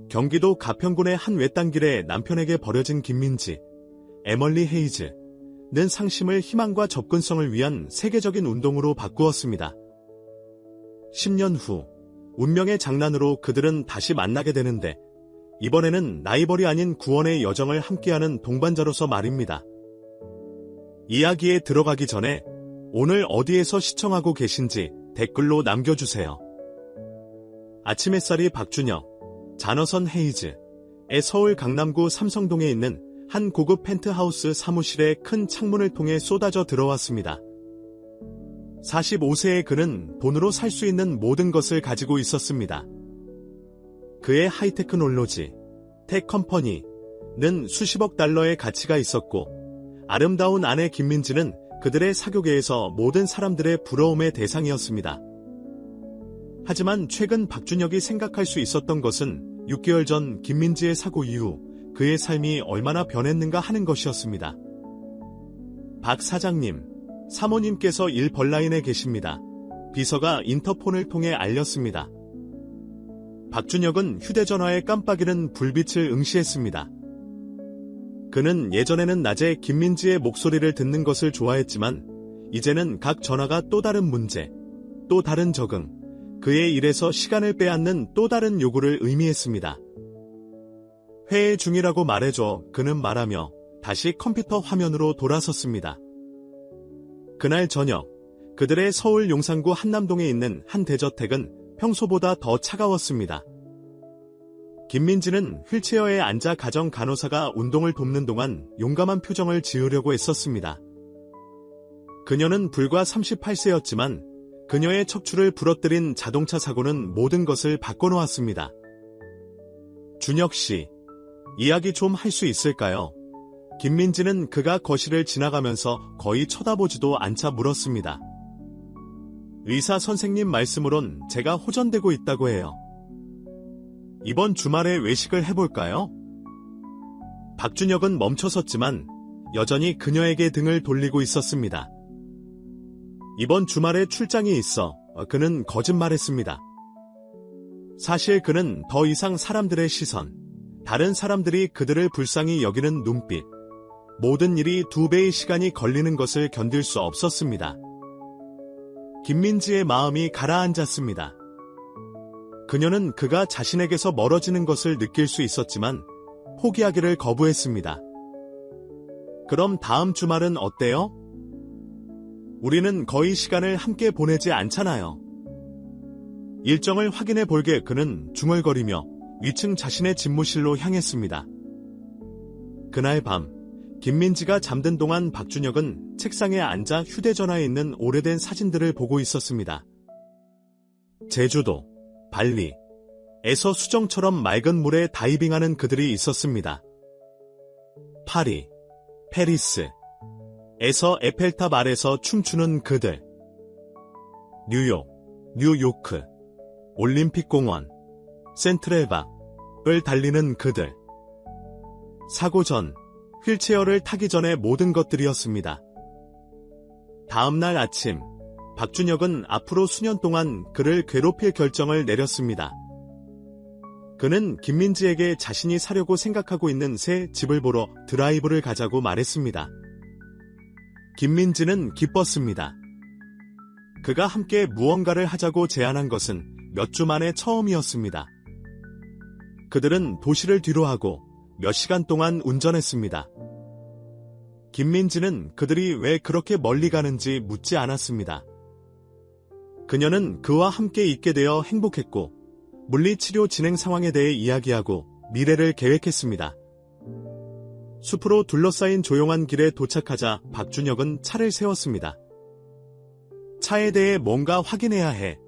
경기도 가평군의 한 외딴길에 남편에게 버려진 김민지, 에멀리 헤이즈는 상심을 희망과 접근성을 위한 세계적인 운동으로 바꾸었습니다. 10년 후, 운명의 장난으로 그들은 다시 만나게 되는데, 이번에는 라이벌이 아닌 구원의 여정을 함께하는 동반자로서 말입니다. 이야기에 들어가기 전에 오늘 어디에서 시청하고 계신지 댓글로 남겨주세요. 아침 햇살이 박준혁, 잔어선 헤이즈의 서울 강남구 삼성동에 있는 한 고급 펜트하우스 사무실의 큰 창문을 통해 쏟아져 들어왔습니다. 45세의 그는 돈으로 살 수 있는 모든 것을 가지고 있었습니다. 그의 하이테크놀로지, 텍컴퍼니는 수십억 달러의 가치가 있었고, 아름다운 아내 김민지는 그들의 사교계에서 모든 사람들의 부러움의 대상이었습니다. 하지만 최근 박준혁이 생각할 수 있었던 것은 6개월 전 김민지의 사고 이후 그의 삶이 얼마나 변했는가 하는 것이었습니다. 박 사장님, 사모님께서 일 벌라인에 계십니다. 비서가 인터폰을 통해 알렸습니다. 박준혁은 휴대전화의 깜빡이는 불빛을 응시했습니다. 그는 예전에는 낮에 김민지의 목소리를 듣는 것을 좋아했지만 이제는 각 전화가 또 다른 문제, 또 다른 적응, 그의 일에서 시간을 빼앗는 또 다른 요구를 의미했습니다. 회의 중이라고 말해줘, 그는 말하며 다시 컴퓨터 화면으로 돌아섰습니다. 그날 저녁, 그들의 서울 용산구 한남동에 있는 한 대저택은 평소보다 더 차가웠습니다. 김민지는 휠체어에 앉아 가정 간호사가 운동을 돕는 동안 용감한 표정을 지으려고 애썼습니다. 그녀는 불과 38세였지만 그녀의 척추를 부러뜨린 자동차 사고는 모든 것을 바꿔놓았습니다. 준혁 씨, 이야기 좀 할 수 있을까요? 김민지는 그가 거실을 지나가면서 거의 쳐다보지도 않자 물었습니다. 의사 선생님 말씀으론 제가 호전되고 있다고 해요. 이번 주말에 외식을 해볼까요? 박준혁은 멈춰섰지만 여전히 그녀에게 등을 돌리고 있었습니다. 이번 주말에 출장이 있어. 그는 거짓말했습니다. 사실 그는 더 이상 사람들의 시선, 다른 사람들이 그들을 불쌍히 여기는 눈빛, 모든 일이 2배의 시간이 걸리는 것을 견딜 수 없었습니다. 김민지의 마음이 가라앉았습니다. 그녀는 그가 자신에게서 멀어지는 것을 느낄 수 있었지만 포기하기를 거부했습니다. 그럼 다음 주말은 어때요? 우리는 거의 시간을 함께 보내지 않잖아요. 일정을 확인해 볼게. 그는 중얼거리며 위층 자신의 집무실로 향했습니다. 그날 밤, 김민지가 잠든 동안 박준혁은 책상에 앉아 휴대전화에 있는 오래된 사진들을 보고 있었습니다. 제주도, 발리에서 수정처럼 맑은 물에 다이빙하는 그들이 있었습니다. 파리, 페리스에서 에펠탑 아래서 춤추는 그들. 뉴요크, 올림픽공원, 센트럴박을 달리는 그들. 사고 전, 휠체어를 타기 전의 모든 것들이었습니다. 다음날 아침, 박준혁은 앞으로 수년 동안 그를 괴롭힐 결정을 내렸습니다. 그는 김민지에게 자신이 사려고 생각하고 있는 새 집을 보러 드라이브를 가자고 말했습니다. 김민지는 기뻤습니다. 그가 함께 무언가를 하자고 제안한 것은 몇 주 만에 처음이었습니다. 그들은 도시를 뒤로하고 몇 시간 동안 운전했습니다. 김민지는 그들이 왜 그렇게 멀리 가는지 묻지 않았습니다. 그녀는 그와 함께 있게 되어 행복했고 물리치료 진행 상황에 대해 이야기하고 미래를 계획했습니다. 숲으로 둘러싸인 조용한 길에 도착하자 박준혁은 차를 세웠습니다. 차에 대해 뭔가 확인해야 해.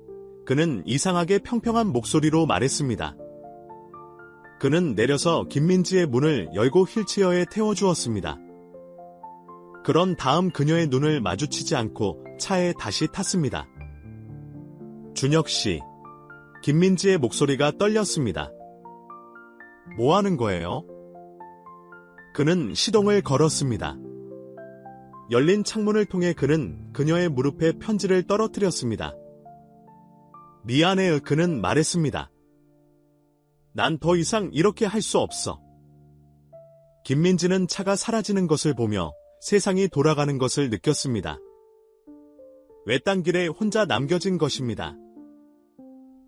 그는 이상하게 평평한 목소리로 말했습니다. 그는 내려서 김민지의 문을 열고 휠체어에 태워주었습니다. 그런 다음 그녀의 눈을 마주치지 않고 차에 다시 탔습니다. 준혁 씨, 김민지의 목소리가 떨렸습니다. 뭐 하는 거예요? 그는 시동을 걸었습니다. 열린 창문을 통해 그는 그녀의 무릎에 편지를 떨어뜨렸습니다. 미안해, 그는 말했습니다. 난 더 이상 이렇게 할 수 없어. 김민지는 차가 사라지는 것을 보며 세상이 돌아가는 것을 느꼈습니다. 외딴 길에 혼자 남겨진 것입니다.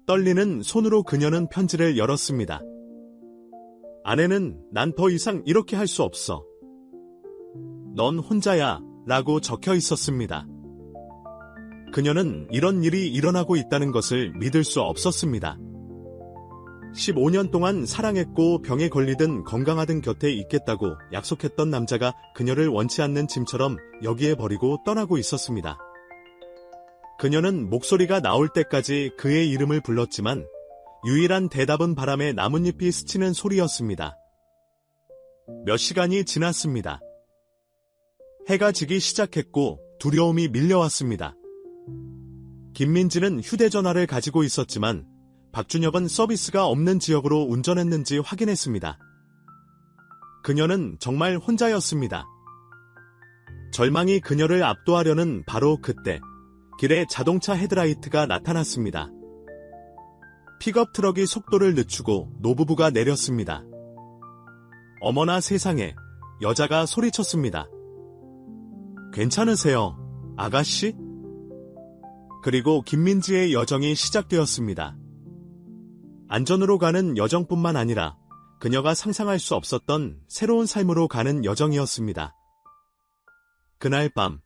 떨리는 손으로 그녀는 편지를 열었습니다. 안에는 난 더 이상 이렇게 할 수 없어. 넌 혼자야 라고 적혀 있었습니다. 그녀는 이런 일이 일어나고 있다는 것을 믿을 수 없었습니다. 15년 동안 사랑했고 병에 걸리든 건강하든 곁에 있겠다고 약속했던 남자가 그녀를 원치 않는 짐처럼 여기에 버리고 떠나고 있었습니다. 그녀는 목소리가 나올 때까지 그의 이름을 불렀지만 유일한 대답은 바람에 나뭇잎이 스치는 소리였습니다. 몇 시간이 지났습니다. 해가 지기 시작했고 두려움이 밀려왔습니다. 김민지는 휴대전화를 가지고 있었지만 박준혁은 서비스가 없는 지역으로 운전했는지 확인했습니다. 그녀는 정말 혼자였습니다. 절망이 그녀를 압도하려는 바로 그때 길에 자동차 헤드라이트가 나타났습니다. 픽업 트럭이 속도를 늦추고 노부부가 내렸습니다. 어머나 세상에, 여자가 소리쳤습니다. 괜찮으세요, 아가씨? 그리고 김민지의 여정이 시작되었습니다. 안전으로 가는 여정뿐만 아니라 그녀가 상상할 수 없었던 새로운 삶으로 가는 여정이었습니다. 그날 밤,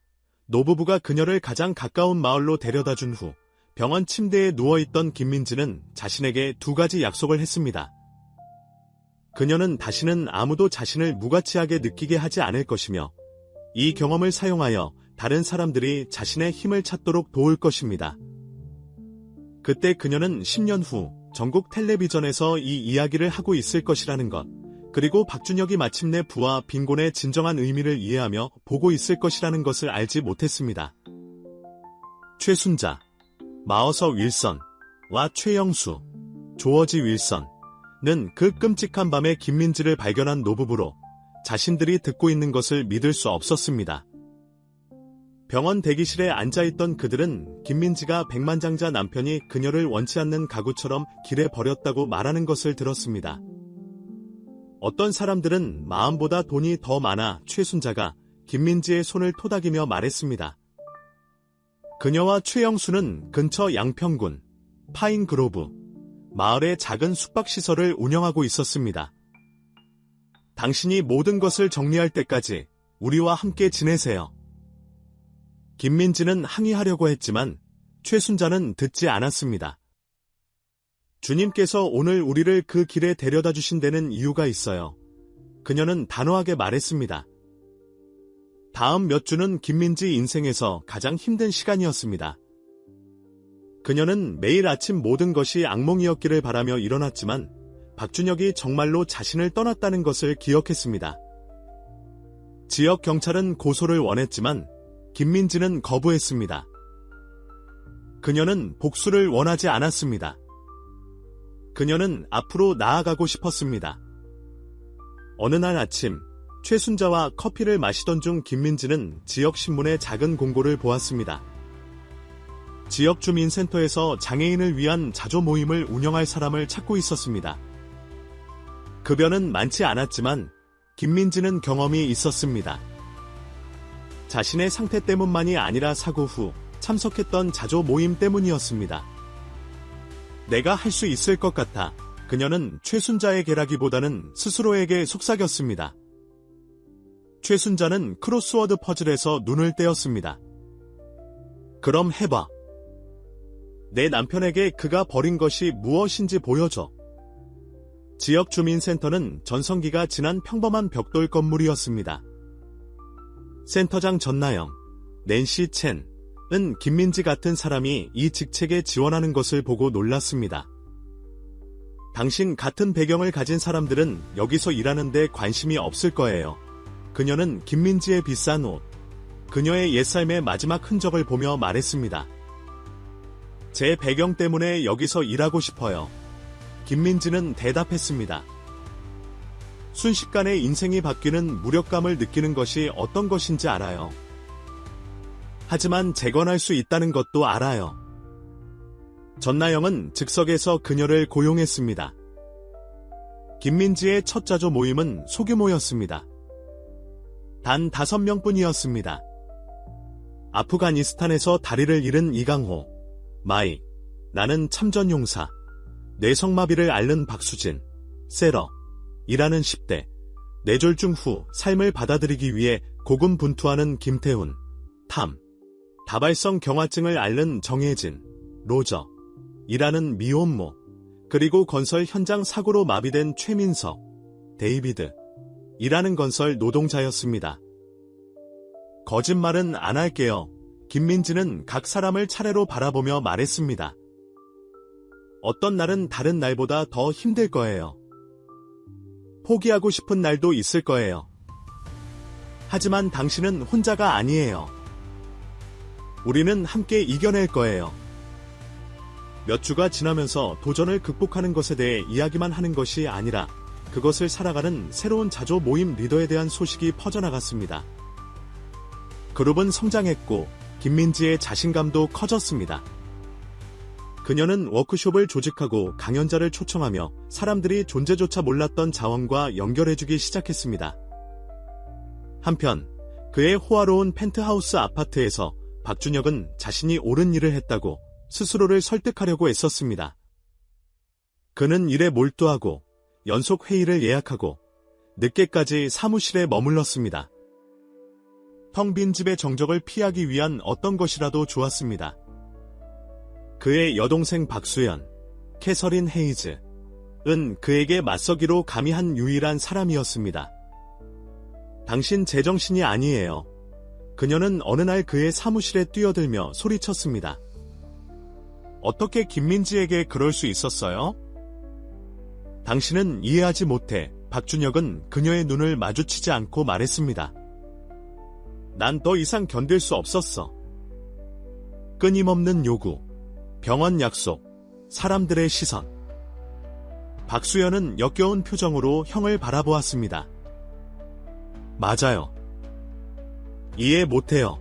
노부부가 그녀를 가장 가까운 마을로 데려다 준 후 병원 침대에 누워있던 김민지는 자신에게 두 가지 약속을 했습니다. 그녀는 다시는 아무도 자신을 무가치하게 느끼게 하지 않을 것이며 이 경험을 사용하여 다른 사람들이 자신의 힘을 찾도록 도울 것입니다. 그때 그녀는 10년 후 전국 텔레비전에서 이 이야기를 하고 있을 것이라는 것, 그리고 박준혁이 마침내 부와 빈곤의 진정한 의미를 이해하며 보고 있을 것이라는 것을 알지 못했습니다. 최순자, 마어서 윌선과 최영수, 조어지 윌선은 그 끔찍한 밤에 김민지를 발견한 노부부로 자신들이 듣고 있는 것을 믿을 수 없었습니다. 병원 대기실에 앉아있던 그들은 김민지가 백만장자 남편이 그녀를 원치 않는 가구처럼 길에 버렸다고 말하는 것을 들었습니다. 어떤 사람들은 마음보다 돈이 더 많아 최순자가 김민지의 손을 토닥이며 말했습니다. 그녀와 최영수는 근처 양평군 파인그로브 마을의 작은 숙박시설을 운영하고 있었습니다. 당신이 모든 것을 정리할 때까지 우리와 함께 지내세요. 김민지는 항의하려고 했지만 최순자는 듣지 않았습니다. 주님께서 오늘 우리를 그 길에 데려다 주신 데는 이유가 있어요. 그녀는 단호하게 말했습니다. 다음 몇 주는 김민지 인생에서 가장 힘든 시간이었습니다. 그녀는 매일 아침 모든 것이 악몽이었기를 바라며 일어났지만 박준혁이 정말로 자신을 떠났다는 것을 기억했습니다. 지역 경찰은 고소를 원했지만 김민지는 거부했습니다. 그녀는 복수를 원하지 않았습니다. 그녀는 앞으로 나아가고 싶었습니다. 어느 날 아침 최순자와 커피를 마시던 중 김민지는 지역신문의 작은 공고를 보았습니다. 지역주민센터에서 장애인을 위한 자조 모임을 운영할 사람을 찾고 있었습니다. 급여는 많지 않았지만 김민지는 경험이 있었습니다. 자신의 상태 때문만이 아니라 사고 후 참석했던 자조 모임 때문이었습니다. 내가 할 수 있을 것 같아 그녀는 최순자에게라기보다는 스스로에게 속삭였습니다. 최순자는 크로스워드 퍼즐에서 눈을 떼었습니다. 그럼 해봐. 내 남편에게 그가 버린 것이 무엇인지 보여줘. 지역주민센터는 전성기가 지난 평범한 벽돌 건물이었습니다. 센터장 전나영, 낸시 첸은 김민지 같은 사람이 이 직책에 지원하는 것을 보고 놀랐습니다. 당신 같은 배경을 가진 사람들은 여기서 일하는데 관심이 없을 거예요. 그녀는 김민지의 비싼 옷, 그녀의 옛삶의 마지막 흔적을 보며 말했습니다. 제 배경 때문에 여기서 일하고 싶어요. 김민지는 대답했습니다. 순식간에 인생이 바뀌는 무력감을 느끼는 것이 어떤 것인지 알아요. 하지만 재건할 수 있다는 것도 알아요. 전나영은 즉석에서 그녀를 고용했습니다. 김민지의 첫 자조 모임은 소규모였습니다. 단 5명뿐이었습니다. 아프가니스탄에서 다리를 잃은 이강호, 마이, 나는 참전용사, 뇌성마비를 앓는 박수진, 세러, 일하는 10대, 뇌졸중 후 삶을 받아들이기 위해 고군분투하는 김태훈, 탐, 다발성 경화증을 앓는 정혜진, 로저, 일하는 미혼모, 그리고 건설 현장 사고로 마비된 최민석, 데이비드, 일하는 건설 노동자였습니다. 거짓말은 안 할게요. 김민지는 각 사람을 차례로 바라보며 말했습니다. 어떤 날은 다른 날보다 더 힘들 거예요. 포기하고 싶은 날도 있을 거예요. 하지만 당신은 혼자가 아니에요. 우리는 함께 이겨낼 거예요. 몇 주가 지나면서 도전을 극복하는 것에 대해 이야기만 하는 것이 아니라 그것을 살아가는 새로운 자조 모임 리더에 대한 소식이 퍼져나갔습니다. 그룹은 성장했고 김민지의 자신감도 커졌습니다. 그녀는 워크숍을 조직하고 강연자를 초청하며 사람들이 존재조차 몰랐던 자원과 연결해주기 시작했습니다. 한편 그의 호화로운 펜트하우스 아파트에서 박준혁은 자신이 옳은 일을 했다고 스스로를 설득하려고 애썼습니다. 그는 일에 몰두하고 연속 회의를 예약하고 늦게까지 사무실에 머물렀습니다. 텅 빈 집의 정적을 피하기 위한 어떤 것이라도 좋았습니다. 그의 여동생 박수연, 캐서린 헤이즈은 그에게 맞서기로 감히 한 유일한 사람이었습니다. 당신 제정신이 아니에요. 그녀는 어느 날 그의 사무실에 뛰어들며 소리쳤습니다. 어떻게 김민지에게 그럴 수 있었어요? 당신은 이해하지 못해. 박준혁은 그녀의 눈을 마주치지 않고 말했습니다. 난 더 이상 견딜 수 없었어. 끊임없는 요구, 병원 약속, 사람들의 시선. 박수연은 역겨운 표정으로 형을 바라보았습니다. 맞아요. 이해 못해요.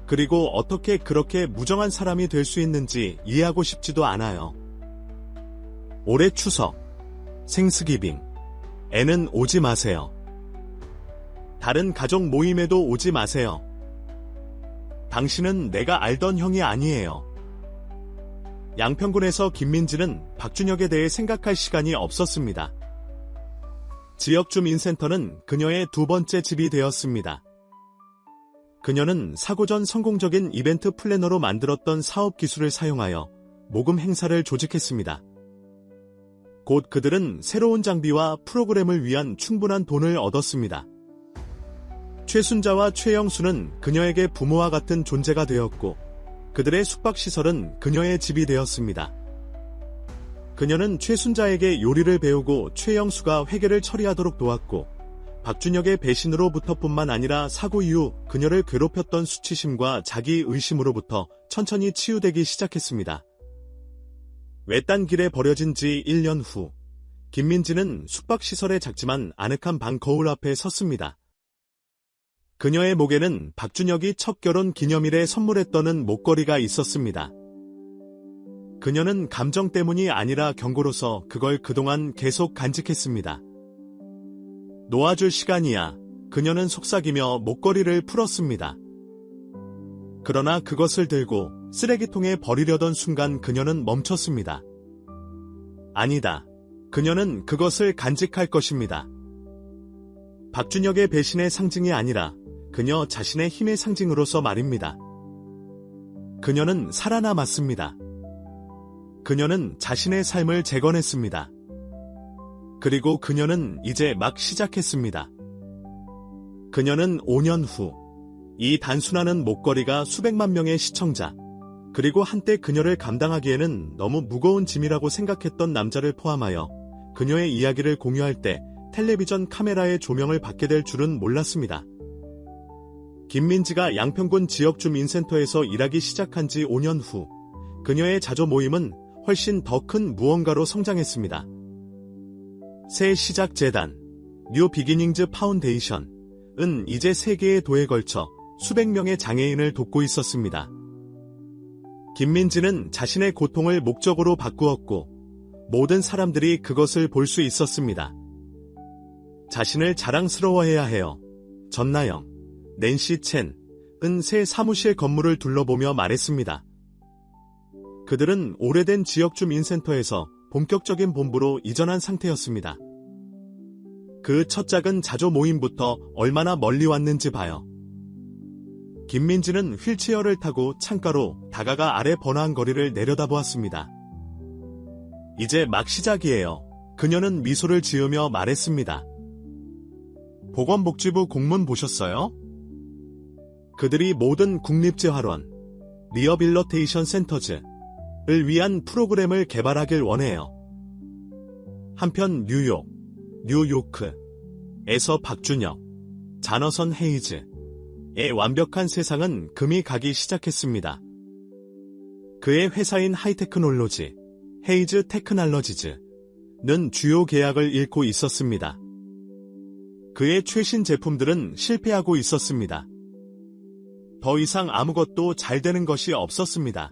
그리고 어떻게 그렇게 무정한 사람이 될 수 있는지 이해하고 싶지도 않아요. 올해 추석, 생스기빙, 애는 오지 마세요. 다른 가족 모임에도 오지 마세요. 당신은 내가 알던 형이 아니에요. 양평군에서 김민지는 박준혁에 대해 생각할 시간이 없었습니다. 지역주민센터는 그녀의 두 번째 집이 되었습니다. 그녀는 사고 전 성공적인 이벤트 플래너로 만들었던 사업 기술을 사용하여 모금 행사를 조직했습니다. 곧 그들은 새로운 장비와 프로그램을 위한 충분한 돈을 얻었습니다. 최순자와 최영수는 그녀에게 부모와 같은 존재가 되었고 그들의 숙박시설은 그녀의 집이 되었습니다. 그녀는 최순자에게 요리를 배우고 최영수가 회계를 처리하도록 도왔고 박준혁의 배신으로부터뿐만 아니라 사고 이후 그녀를 괴롭혔던 수치심과 자기의심으로부터 천천히 치유되기 시작했습니다. 외딴 길에 버려진 지 1년 후 김민지는 숙박시설의 작지만 아늑한 방 거울 앞에 섰습니다. 그녀의 목에는 박준혁이 첫 결혼 기념일에 선물했던 목걸이가 있었습니다. 그녀는 감정 때문이 아니라 경고로서 그걸 그동안 계속 간직했습니다. 놓아줄 시간이야. 그녀는 속삭이며 목걸이를 풀었습니다. 그러나 그것을 들고 쓰레기통에 버리려던 순간 그녀는 멈췄습니다. 아니다. 그녀는 그것을 간직할 것입니다. 박준혁의 배신의 상징이 아니라 그녀 자신의 힘의 상징으로서 말입니다. 그녀는 살아남았습니다. 그녀는 자신의 삶을 재건했습니다. 그리고 그녀는 이제 막 시작했습니다. 그녀는 5년 후 이 단순하는 목걸이가 수백만 명의 시청자 그리고 한때 그녀를 감당하기에는 너무 무거운 짐이라고 생각했던 남자를 포함하여 그녀의 이야기를 공유할 때 텔레비전 카메라의 조명을 받게 될 줄은 몰랐습니다. 김민지가 양평군 지역주민센터에서 일하기 시작한 지 5년 후 그녀의 자조 모임은 훨씬 더 큰 무언가로 성장했습니다. 새 시작 재단, 뉴 비기닝즈 파운데이션은 이제 세계의 도에 걸쳐 수백 명의 장애인을 돕고 있었습니다. 김민지는 자신의 고통을 목적으로 바꾸었고 모든 사람들이 그것을 볼 수 있었습니다. 자신을 자랑스러워해야 해요. 전나영, 낸시 첸은 새 사무실 건물을 둘러보며 말했습니다. 그들은 오래된 지역 주민센터에서 본격적인 본부로 이전한 상태였습니다. 그 첫 작은 자조 모임부터 얼마나 멀리 왔는지 봐요. 김민지는 휠체어를 타고 창가로 다가가 아래 번화한 거리를 내려다보았습니다. 이제 막 시작이에요. 그녀는 미소를 지으며 말했습니다. 보건복지부 공문 보셨어요? 그들이 모든 국립재활원, 리허빌러테이션 센터즈를 위한 프로그램을 개발하길 원해요. 한편 뉴요크에서 박준혁, 자너선 헤이즈의 완벽한 세상은 금이 가기 시작했습니다. 그의 회사인 하이테크놀로지, 헤이즈 테크놀로지즈는 주요 계약을 잃고 있었습니다. 그의 최신 제품들은 실패하고 있었습니다. 더 이상 아무것도 잘 되는 것이 없었습니다.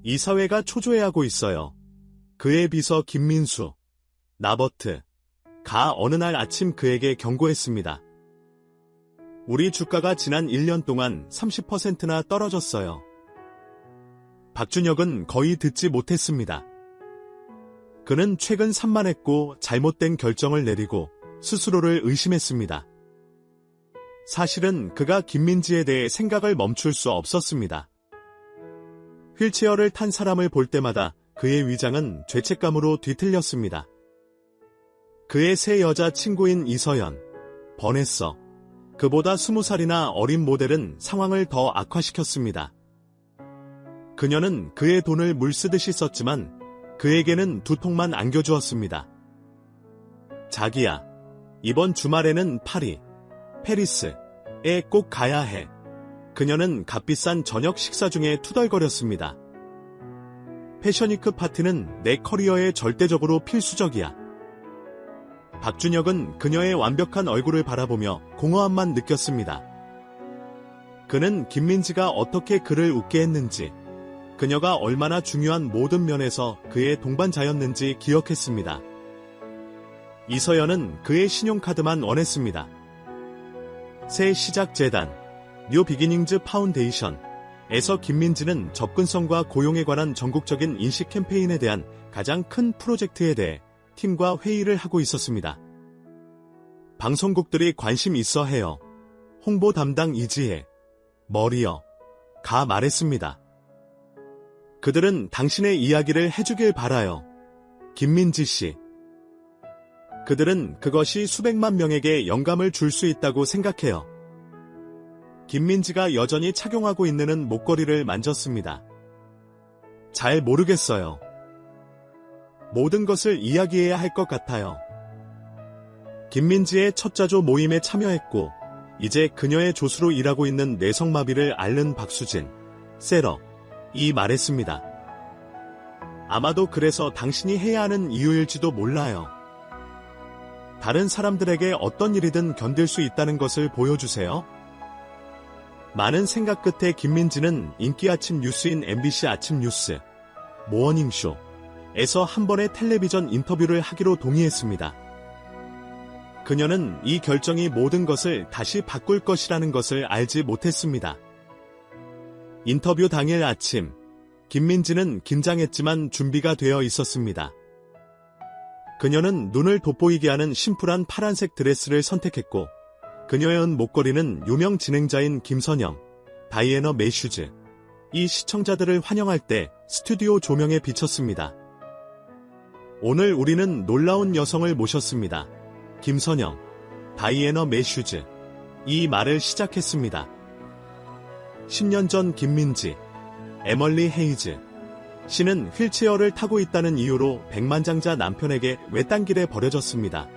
이사회가 초조해하고 있어요. 그의 비서 김민수, 나버트가 어느 날 아침 그에게 경고했습니다. 우리 주가가 지난 1년 동안 30%나 떨어졌어요. 박준혁은 거의 듣지 못했습니다. 그는 최근 산만했고 잘못된 결정을 내리고 스스로를 의심했습니다. 사실은 그가 김민지에 대해 생각을 멈출 수 없었습니다. 휠체어를 탄 사람을 볼 때마다 그의 위장은 죄책감으로 뒤틀렸습니다. 그의 새 여자 친구인 이서연, 버네서, 그보다 20살이나 어린 모델은 상황을 더 악화시켰습니다. 그녀는 그의 돈을 물쓰듯이 썼지만 그에게는 두 통만 안겨주었습니다. 자기야, 이번 주말에는 페리스에 꼭 가야 해. 그녀는 값비싼 저녁 식사 중에 투덜거렸습니다. 패션위크 파티는 내 커리어에 절대적으로 필수적이야. 박준혁은 그녀의 완벽한 얼굴을 바라보며 공허함만 느꼈습니다. 그는 김민지가 어떻게 그를 웃게 했는지, 그녀가 얼마나 중요한 모든 면에서 그의 동반자였는지 기억했습니다. 이서연은 그의 신용카드만 원했습니다. 새 시작 재단, 뉴 비기닝즈 파운데이션에서 김민지는 접근성과 고용에 관한 전국적인 인식 캠페인에 대한 가장 큰 프로젝트에 대해 팀과 회의를 하고 있었습니다. 방송국들이 관심 있어 해요. 홍보 담당 이지혜, 가 말했습니다. 그들은 당신의 이야기를 해주길 바라요. 김민지 씨. 그들은 그것이 수백만 명에게 영감을 줄 수 있다고 생각해요. 김민지가 여전히 착용하고 있는 목걸이를 만졌습니다. 잘 모르겠어요. 모든 것을 이야기해야 할 것 같아요. 김민지의 첫 자조 모임에 참여했고 이제 그녀의 조수로 일하고 있는 뇌성마비를 앓는 박수진, 이 말했습니다. 아마도 그래서 당신이 해야 하는 이유일지도 몰라요. 다른 사람들에게 어떤 일이든 견딜 수 있다는 것을 보여주세요. 많은 생각 끝에 김민지는 인기 아침 뉴스인 MBC 아침 뉴스, 모닝쇼에서 한 번의 텔레비전 인터뷰를 하기로 동의했습니다. 그녀는 이 결정이 모든 것을 다시 바꿀 것이라는 것을 알지 못했습니다. 인터뷰 당일 아침, 김민지는 긴장했지만 준비가 되어 있었습니다. 그녀는 눈을 돋보이게 하는 심플한 파란색 드레스를 선택했고 그녀의 은 목걸이는 유명 진행자인 김선영, 다이애나 매슈즈, 이 시청자들을 환영할 때 스튜디오 조명에 비쳤습니다. 오늘 우리는 놀라운 여성을 모셨습니다. 김선영, 다이애나 매슈즈, 이 말을 시작했습니다. 10년 전 김민지, 에멀리 헤이즈 씨는 휠체어를 타고 있다는 이유로 백만장자 남편에게 외딴 길에 버려졌습니다.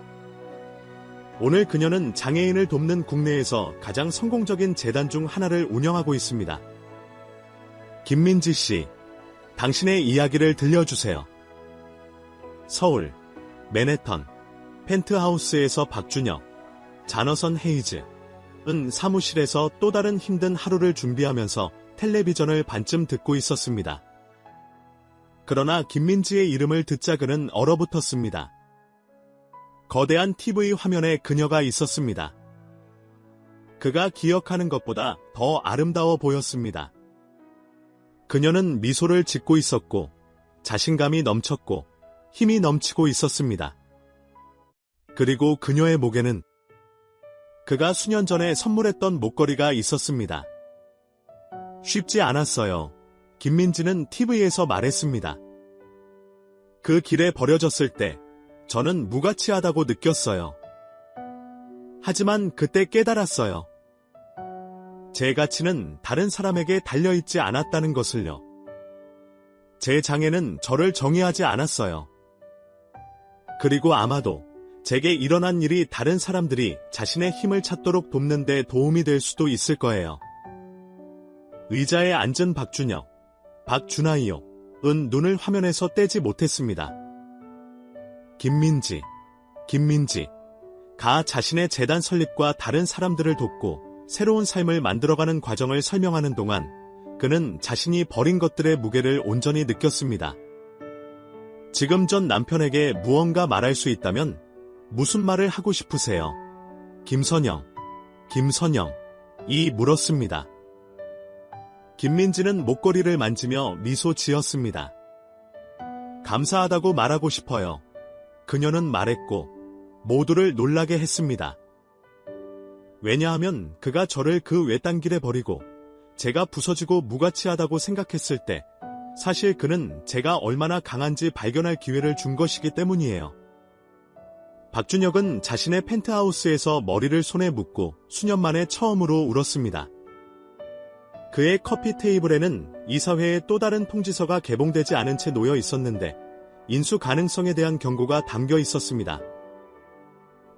오늘 그녀는 장애인을 돕는 국내에서 가장 성공적인 재단 중 하나를 운영하고 있습니다. 김민지 씨, 당신의 이야기를 들려주세요. 서울, 맨해튼, 펜트하우스에서 박준혁, 자너선 헤이즈은 사무실에서 또 다른 힘든 하루를 준비하면서 텔레비전을 반쯤 듣고 있었습니다. 그러나 김민지의 이름을 듣자 그는 얼어붙었습니다. 거대한 TV 화면에 그녀가 있었습니다. 그가 기억하는 것보다 더 아름다워 보였습니다. 그녀는 미소를 짓고 있었고 자신감이 넘쳤고 힘이 넘치고 있었습니다. 그리고 그녀의 목에는 그가 수년 전에 선물했던 목걸이가 있었습니다. 쉽지 않았어요. 김민지는 TV에서 말했습니다. 그 길에 버려졌을 때 저는 무가치하다고 느꼈어요. 하지만 그때 깨달았어요. 제 가치는 다른 사람에게 달려있지 않았다는 것을요. 제 장애는 저를 정의하지 않았어요. 그리고 아마도 제게 일어난 일이 다른 사람들이 자신의 힘을 찾도록 돕는 데 도움이 될 수도 있을 거예요. 의자에 앉은 박준하이요. 은 눈을 화면에서 떼지 못했습니다. 김민지가 자신의 재단 설립과 다른 사람들을 돕고 새로운 삶을 만들어가는 과정을 설명하는 동안 그는 자신이 버린 것들의 무게를 온전히 느꼈습니다. 지금 전 남편에게 무언가 말할 수 있다면 무슨 말을 하고 싶으세요? 김선영이 물었습니다. 김민지는 목걸이를 만지며 미소 지었습니다. 감사하다고 말하고 싶어요. 그녀는 말했고 모두를 놀라게 했습니다. 왜냐하면 그가 저를 그 외딴 길에 버리고 제가 부서지고 무가치하다고 생각했을 때 사실 그는 제가 얼마나 강한지 발견할 기회를 준 것이기 때문이에요. 박준혁은 자신의 펜트하우스에서 머리를 손에 묶고 수년 만에 처음으로 울었습니다. 그의 커피 테이블에는 이사회의 또 다른 통지서가 개봉되지 않은 채 놓여 있었는데 인수 가능성에 대한 경고가 담겨 있었습니다.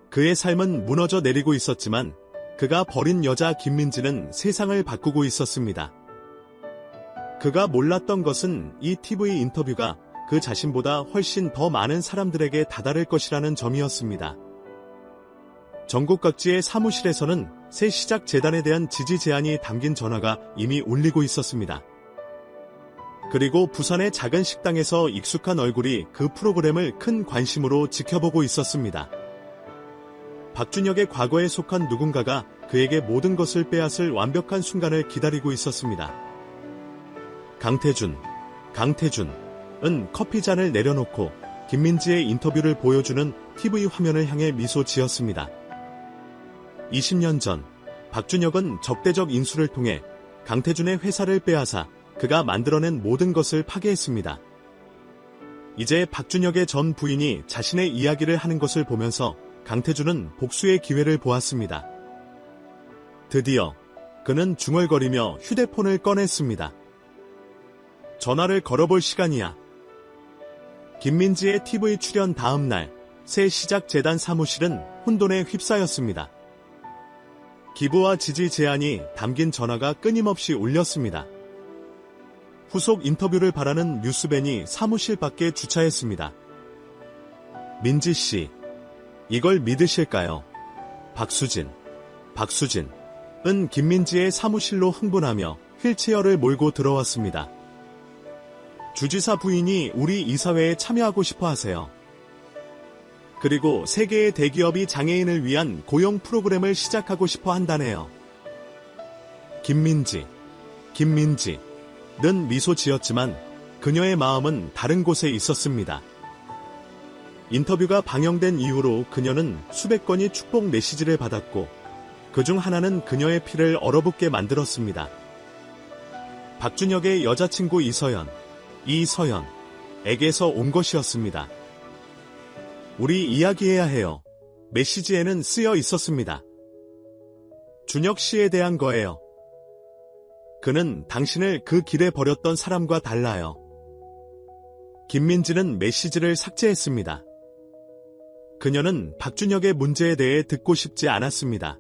그의 삶은 무너져 내리고 있었지만 그가 버린 여자 김민지는 세상을 바꾸고 있었습니다. 그가 몰랐던 것은 이 TV 인터뷰가 그 자신보다 훨씬 더 많은 사람들에게 다다를 것이라는 점이었습니다. 전국 각지의 사무실에서는 새 시작 재단에 대한 지지 제안이 담긴 전화가 이미 울리고 있었습니다. 그리고 부산의 작은 식당에서 익숙한 얼굴이 그 프로그램을 큰 관심으로 지켜보고 있었습니다. 박준혁의 과거에 속한 누군가가 그에게 모든 것을 빼앗을 완벽한 순간을 기다리고 있었습니다. 강태준은 커피잔을 내려놓고 김민지의 인터뷰를 보여주는 TV 화면을 향해 미소 지었습니다. 20년 전 박준혁은 적대적 인수를 통해 강태준의 회사를 빼앗아 그가 만들어낸 모든 것을 파괴했습니다. 이제 박준혁의 전 부인이 자신의 이야기를 하는 것을 보면서 강태준은 복수의 기회를 보았습니다. 드디어 그는 중얼거리며 휴대폰을 꺼냈습니다. 전화를 걸어볼 시간이야. 김민지의 TV 출연 다음 날 새 시작 재단 사무실은 혼돈에 휩싸였습니다. 기부와 지지 제안이 담긴 전화가 끊임없이 울렸습니다. 후속 인터뷰를 바라는 뉴스밴이 사무실 밖에 주차했습니다. 민지 씨, 이걸 믿으실까요? 박수진은 김민지의 사무실로 흥분하며 휠체어를 몰고 들어왔습니다. 주지사 부인이 우리 이사회에 참여하고 싶어 하세요. 그리고 세계의 대기업이 장애인을 위한 고용 프로그램을 시작하고 싶어 한다네요. 김민지는 미소 지었지만 그녀의 마음은 다른 곳에 있었습니다. 인터뷰가 방영된 이후로 그녀는 수백 건의 축복 메시지를 받았고 그중 하나는 그녀의 피를 얼어붙게 만들었습니다. 박준혁의 여자친구 이서연에게서 온 것이었습니다. 우리 이야기해야 해요. 메시지에는 쓰여 있었습니다. 준혁 씨에 대한 거예요. 그는 당신을 그 길에 버렸던 사람과 달라요. 김민지는 메시지를 삭제했습니다. 그녀는 박준혁의 문제에 대해 듣고 싶지 않았습니다.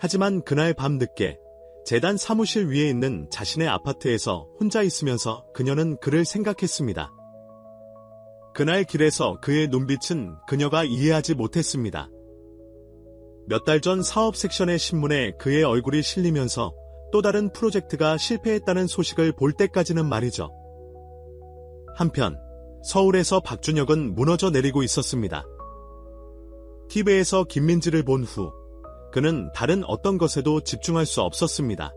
하지만 그날 밤 늦게 재단 사무실 위에 있는 자신의 아파트에서 혼자 있으면서 그녀는 그를 생각했습니다. 그날 길에서 그의 눈빛은 그녀가 이해하지 못했습니다. 몇 달 전 사업 섹션의 신문에 그의 얼굴이 실리면서 또 다른 프로젝트가 실패했다는 소식을 볼 때까지는 말이죠. 한편 서울에서 박준혁은 무너져 내리고 있었습니다. TV에서 김민지를 본 후 그는 다른 어떤 것에도 집중할 수 없었습니다.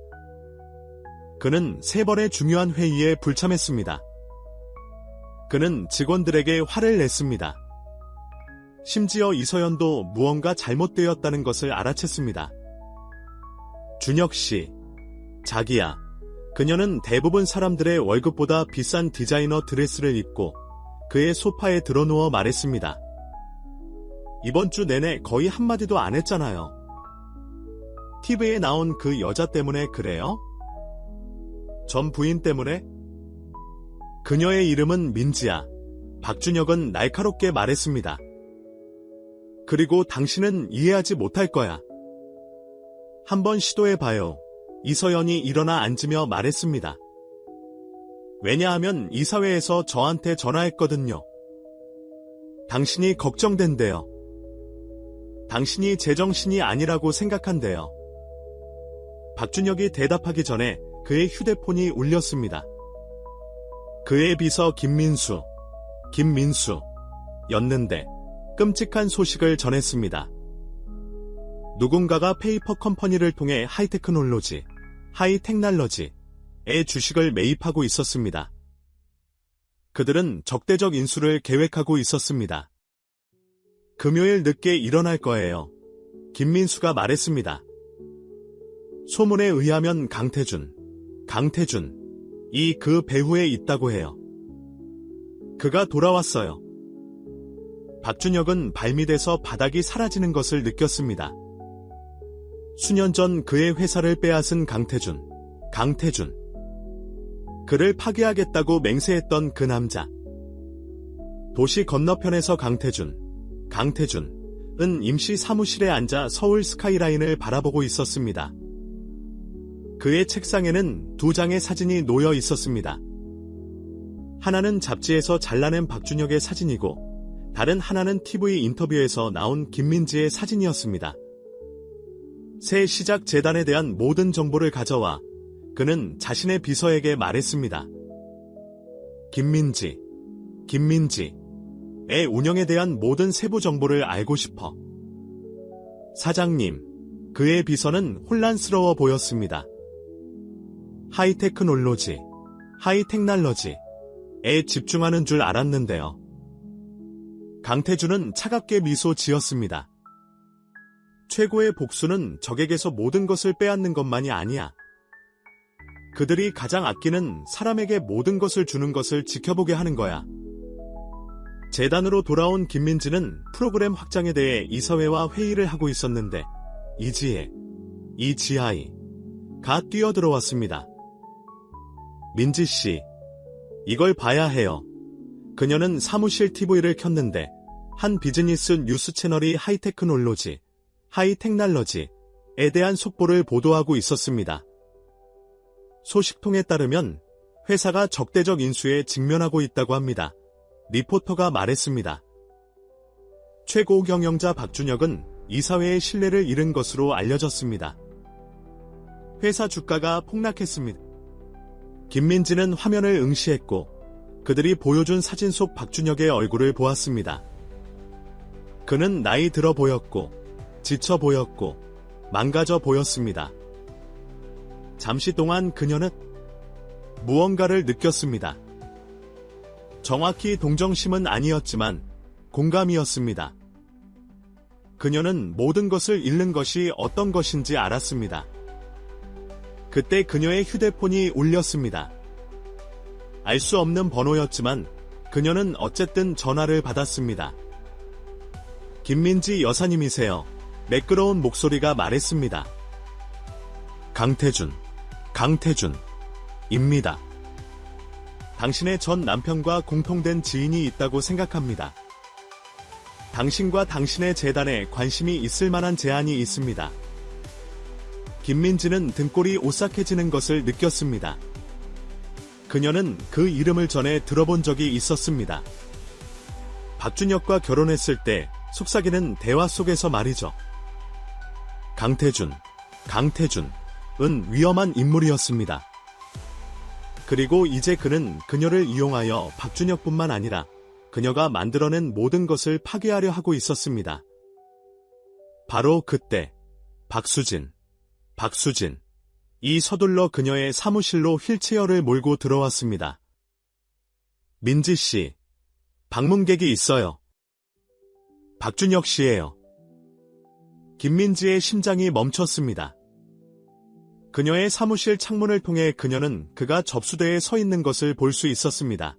그는 3번의 중요한 회의에 불참했습니다. 그는 직원들에게 화를 냈습니다. 심지어 이서연도 무언가 잘못되었다는 것을 알아챘습니다. 준혁 씨, 자기야. 그녀는 대부분 사람들의 월급보다 비싼 디자이너 드레스를 입고 그의 소파에 드러누워 말했습니다. 이번 주 내내 거의 한마디도 안 했잖아요. TV에 나온 그 여자 때문에 그래요? 전 부인 때문에? 그녀의 이름은 민지야. 박준혁은 날카롭게 말했습니다. 그리고 당신은 이해하지 못할 거야. 한번 시도해봐요. 이서연이 일어나 앉으며 말했습니다. 왜냐하면 이사회에서 저한테 전화했거든요. 당신이 걱정된대요. 당신이 제정신이 아니라고 생각한대요. 박준혁이 대답하기 전에 그의 휴대폰이 울렸습니다. 그의 비서 김민수였는데 끔찍한 소식을 전했습니다. 누군가가 페이퍼 컴퍼니를 통해 하이테크놀로지의 주식을 매입하고 있었습니다. 그들은 적대적 인수를 계획하고 있었습니다. 금요일 늦게 일어날 거예요. 김민수가 말했습니다. 소문에 의하면 강태준이 그 배후에 있다고 해요. 그가 돌아왔어요. 박준혁은 발밑에서 바닥이 사라지는 것을 느꼈습니다. 수년 전 그의 회사를 빼앗은 강태준. 그를 파괴하겠다고 맹세했던 그 남자. 도시 건너편에서 강태준은 임시 사무실에 앉아 서울 스카이라인을 바라보고 있었습니다. 그의 책상에는 2장의 사진이 놓여 있었습니다. 하나는 잡지에서 잘라낸 박준혁의 사진이고 다른 하나는 TV 인터뷰에서 나온 김민지의 사진이었습니다. 새 시작 재단에 대한 모든 정보를 가져와 그는 자신의 비서에게 말했습니다. 김민지의 운영에 대한 모든 세부 정보를 알고 싶어. 사장님, 그의 비서는 혼란스러워 보였습니다. 하이테크놀로지에 집중하는 줄 알았는데요. 강태준은 차갑게 미소 지었습니다. 최고의 복수는 적에게서 모든 것을 빼앗는 것만이 아니야. 그들이 가장 아끼는 사람에게 모든 것을 주는 것을 지켜보게 하는 거야. 재단으로 돌아온 김민지는 프로그램 확장에 대해 이사회와 회의를 하고 있었는데 이지아이가 뛰어들어왔습니다. 민지 씨, 이걸 봐야 해요. 그녀는 사무실 TV를 켰는데 한 비즈니스 뉴스 채널이 하이테크놀로지에 대한 속보를 보도하고 있었습니다. 소식통에 따르면 회사가 적대적 인수에 직면하고 있다고 합니다. 리포터가 말했습니다. 최고 경영자 박준혁은 이사회의 신뢰를 잃은 것으로 알려졌습니다. 회사 주가가 폭락했습니다. 김민지는 화면을 응시했고 그들이 보여준 사진 속 박준혁의 얼굴을 보았습니다. 그는 나이 들어 보였고 지쳐 보였고 망가져 보였습니다. 잠시 동안 그녀는 무언가를 느꼈습니다. 정확히 동정심은 아니었지만 공감이었습니다. 그녀는 모든 것을 잃는 것이 어떤 것인지 알았습니다. 그때 그녀의 휴대폰이 울렸습니다. 알 수 없는 번호였지만 그녀는 어쨌든 전화를 받았습니다. 김민지 여사님이세요. 매끄러운 목소리가 말했습니다. 강태준입니다. 당신의 전 남편과 공통된 지인이 있다고 생각합니다. 당신과 당신의 재단에 관심이 있을 만한 제안이 있습니다. 김민지는 등골이 오싹해지는 것을 느꼈습니다. 그녀는 그 이름을 전에 들어본 적이 있었습니다. 박준혁과 결혼했을 때 속삭이는 대화 속에서 말이죠. 강태준은 위험한 인물이었습니다. 그리고 이제 그는 그녀를 이용하여 박준혁뿐만 아니라 그녀가 만들어낸 모든 것을 파괴하려 하고 있었습니다. 바로 그때 박수진. 이 서둘러 그녀의 사무실로 휠체어를 몰고 들어왔습니다. 민지 씨, 방문객이 있어요. 박준혁 씨예요. 김민지의 심장이 멈췄습니다. 그녀의 사무실 창문을 통해 그녀는 그가 접수대에 서 있는 것을 볼 수 있었습니다.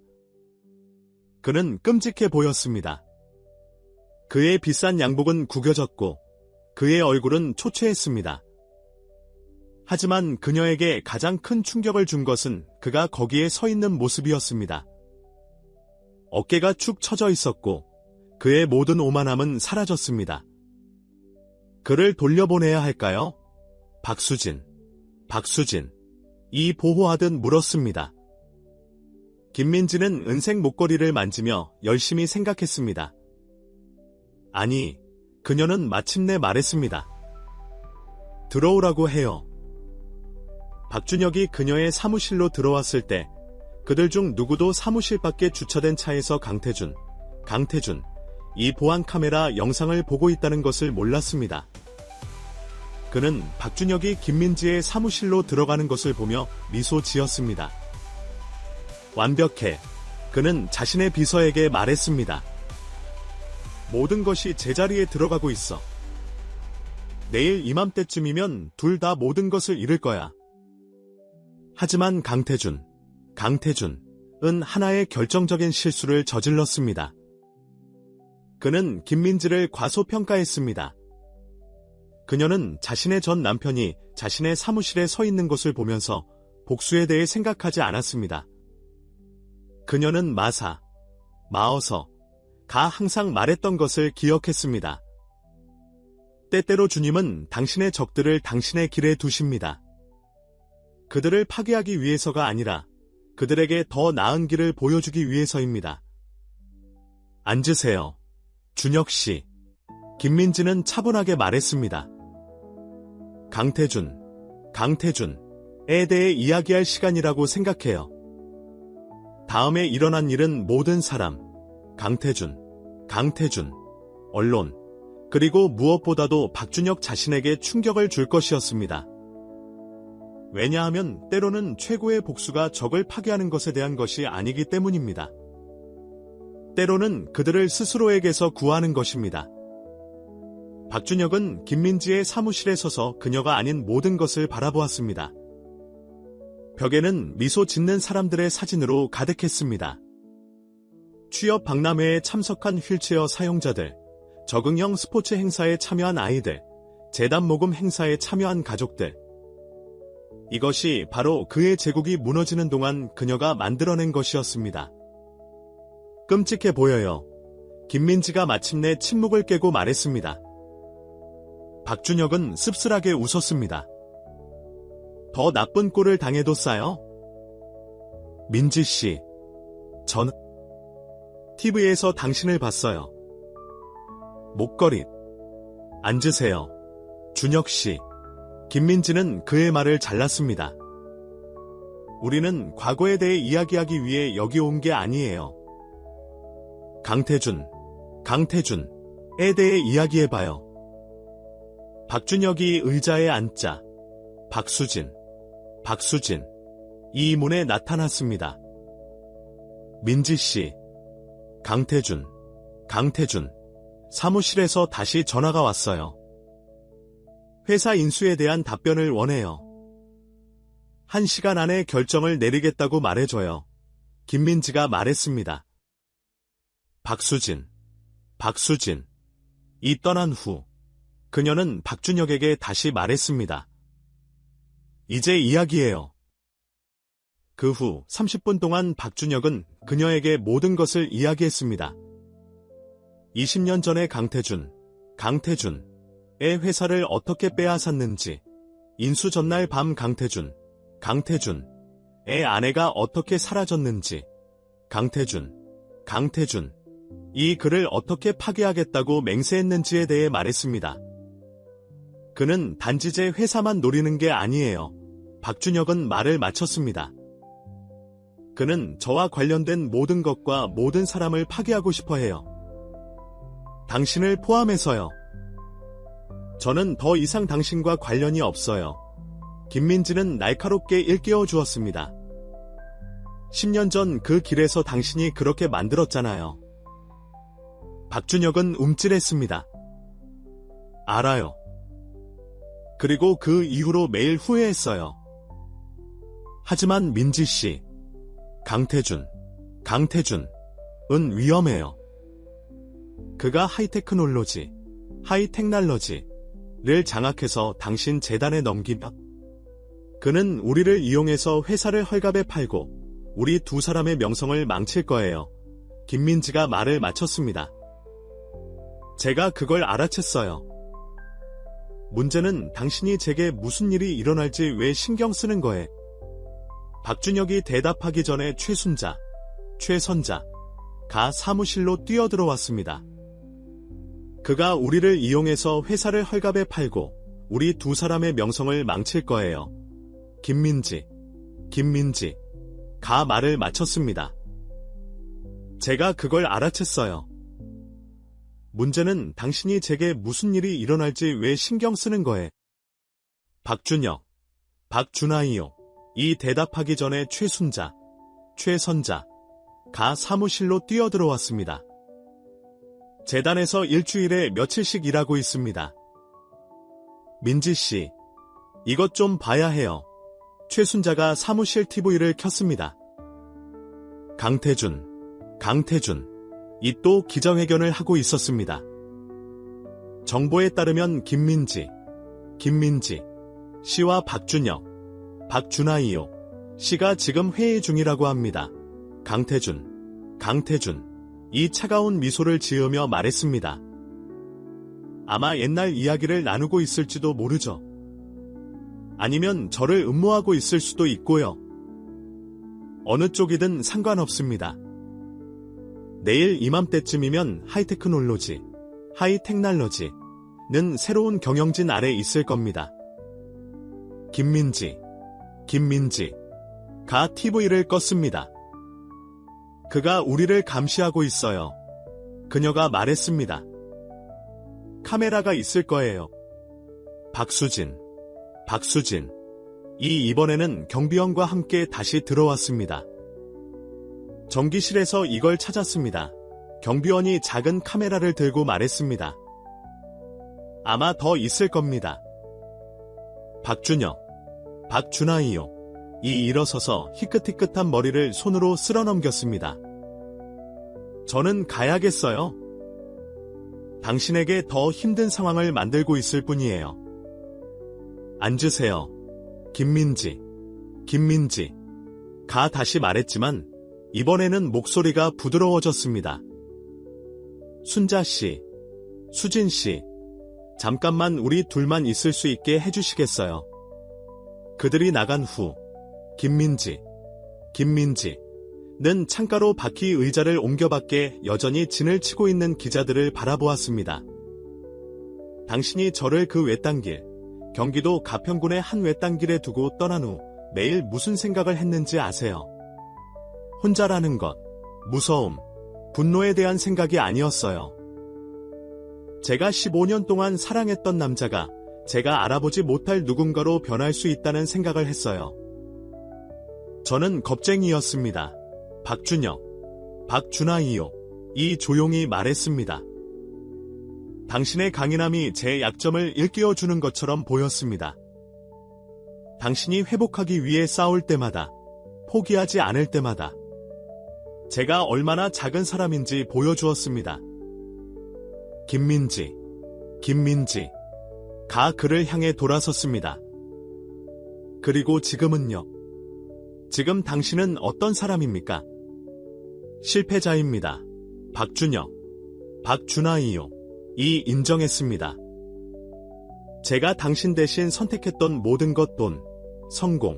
그는 끔찍해 보였습니다. 그의 비싼 양복은 구겨졌고 그의 얼굴은 초췌했습니다. 하지만 그녀에게 가장 큰 충격을 준 것은 그가 거기에 서 있는 모습이었습니다. 어깨가 축 처져 있었고 그의 모든 오만함은 사라졌습니다. 그를 돌려보내야 할까요? 박수진. 이 보호하듯 물었습니다. 김민지는 은색 목걸이를 만지며 열심히 생각했습니다. 아니, 그녀는 마침내 말했습니다. 들어오라고 해요. 박준혁이 그녀의 사무실로 들어왔을 때 그들 중 누구도 사무실 밖에 주차된 차에서 강태준, 이 보안 카메라 영상을 보고 있다는 것을 몰랐습니다. 그는 박준혁이 김민지의 사무실로 들어가는 것을 보며 미소 지었습니다. 완벽해. 그는 자신의 비서에게 말했습니다. 모든 것이 제자리에 들어가고 있어. 내일 이맘때쯤이면 둘 다 모든 것을 잃을 거야. 하지만 강태준은 하나의 결정적인 실수를 저질렀습니다. 그는 김민지를 과소평가했습니다. 그녀는 자신의 전 남편이 자신의 사무실에 서 있는 것을 보면서 복수에 대해 생각하지 않았습니다. 그녀는 마어서가 항상 말했던 것을 기억했습니다. 때때로 주님은 당신의 적들을 당신의 길에 두십니다. 그들을 파괴하기 위해서가 아니라 그들에게 더 나은 길을 보여주기 위해서입니다. 앉으세요. 준혁 씨. 김민지는 차분하게 말했습니다. 강태준에 대해 이야기할 시간이라고 생각해요. 다음에 일어난 일은 모든 사람, 강태준, 언론, 그리고 무엇보다도 박준혁 자신에게 충격을 줄 것이었습니다. 왜냐하면 때로는 최고의 복수가 적을 파괴하는 것에 대한 것이 아니기 때문입니다. 때로는 그들을 스스로에게서 구하는 것입니다. 박준혁은 김민지의 사무실에 서서 그녀가 아닌 모든 것을 바라보았습니다. 벽에는 미소 짓는 사람들의 사진으로 가득했습니다. 취업 박람회에 참석한 휠체어 사용자들, 적응형 스포츠 행사에 참여한 아이들, 재단 모금 행사에 참여한 가족들. 이것이 바로 그의 제국이 무너지는 동안 그녀가 만들어낸 것이었습니다. 끔찍해 보여요. 김민지가 마침내 침묵을 깨고 말했습니다. 박준혁은 씁쓸하게 웃었습니다. 더 나쁜 꼴을 당해도 싸요? 민지 씨, 전 TV에서 당신을 봤어요. 목걸이. 앉으세요. 준혁 씨. 김민지는 그의 말을 잘랐습니다. 우리는 과거에 대해 이야기하기 위해 여기 온 게 아니에요. 강태준에 대해 이야기해봐요. 박준혁이 의자에 앉자 박수진 이 문에 나타났습니다. 민지 씨, 강태준 사무실에서 다시 전화가 왔어요. 회사 인수에 대한 답변을 원해요. 1시간 안에 결정을 내리겠다고 말해줘요. 김민지가 말했습니다. 박수진이 떠난 후 그녀는 박준혁에게 다시 말했습니다. 이제 이야기해요. 그 후 30분 동안 박준혁은 그녀에게 모든 것을 이야기했습니다. 20년 전에 강태준의 회사를 어떻게 빼앗았는지, 인수 전날 밤 강태준의 아내가 어떻게 사라졌는지, 강태준이 그를 어떻게 파괴하겠다고 맹세했는지에 대해 말했습니다. 그는 단지 제 회사만 노리는 게 아니에요. 박준혁은 말을 마쳤습니다. 그는 저와 관련된 모든 것과 모든 사람을 파괴하고 싶어 해요. 당신을 포함해서요. 저는 더 이상 당신과 관련이 없어요. 김민지는 날카롭게 일깨워 주었습니다. 10년 전 그 길에서 당신이 그렇게 만들었잖아요. 박준혁은 움찔했습니다. 알아요. 그리고 그 이후로 매일 후회했어요. 하지만 민지 씨, 강태준은 위험해요. 그가 하이테크놀로지를 장악해서 당신 재단에 넘기면 그는 우리를 이용해서 회사를 헐값에 팔고 우리 두 사람의 명성을 망칠 거예요. 김민지가 말을 마쳤습니다. 제가 그걸 알아챘어요. 문제는 당신이 제게 무슨 일이 일어날지 왜 신경 쓰는 거에. 박준혁이 대답하기 전에 최선자가 사무실로 뛰어들어왔습니다. 그가 우리를 이용해서 회사를 헐값에 팔고 우리 두 사람의 명성을 망칠 거예요. 김민지가 말을 마쳤습니다. 제가 그걸 알아챘어요. 문제는 당신이 제게 무슨 일이 일어날지 왜 신경 쓰는 거에. 박준하이요. 이 대답하기 전에 최선자가 사무실로 뛰어들어왔습니다. 재단에서 일주일에 며칠씩 일하고 있습니다. 민지씨, 이것 좀 봐야 해요. 최순자가 사무실 TV를 켰습니다. 강태준이 또 기자회견을 하고 있었습니다. 정보에 따르면 김민지 씨와 박준하이요 씨가 지금 회의 중이라고 합니다. 강태준이 차가운 미소를 지으며 말했습니다. 아마 옛날 이야기를 나누고 있을지도 모르죠. 아니면 저를 음모하고 있을 수도 있고요. 어느 쪽이든 상관없습니다. 내일 이맘때쯤이면 하이테크놀로지는 새로운 경영진 아래 있을 겁니다. 김민지가 TV를 껐습니다. 그가 우리를 감시하고 있어요. 그녀가 말했습니다. 카메라가 있을 거예요. 박수진이 이번에는 경비원과 함께 다시 들어왔습니다. 전기실에서 이걸 찾았습니다. 경비원이 작은 카메라를 들고 말했습니다. 아마 더 있을 겁니다. 박준하이요. 이 일어서서 희끗희끗한 머리를 손으로 쓸어넘겼습니다. 저는 가야겠어요. 당신에게 더 힘든 상황을 만들고 있을 뿐이에요. 앉으세요. 김민지가 다시 말했지만 이번에는 목소리가 부드러워졌습니다. 순자씨, 수진씨, 잠깐만 우리 둘만 있을 수 있게 해주시겠어요? 그들이 나간 후 김민지는 창가로 바퀴 의자를 옮겨받게 여전히 진을 치고 있는 기자들을 바라보았습니다. 당신이 저를 그 외딴길, 경기도 가평군의 한 외딴길에 두고 떠난 후 매일 무슨 생각을 했는지 아세요? 혼자라는 것, 무서움, 분노에 대한 생각이 아니었어요. 제가 15년 동안 사랑했던 남자가 제가 알아보지 못할 누군가로 변할 수 있다는 생각을 했어요. 저는 겁쟁이였습니다. 박준하이요. 이 조용히 말했습니다. 당신의 강인함이 제 약점을 일깨워주는 것처럼 보였습니다. 당신이 회복하기 위해 싸울 때마다, 포기하지 않을 때마다 제가 얼마나 작은 사람인지 보여주었습니다. 김민지가 그를 향해 돌아섰습니다. 그리고 지금은요? 지금 당신은 어떤 사람입니까? 실패자입니다. 박준하이요. 이 인정했습니다. 제가 당신 대신 선택했던 모든 것, 돈, 성공,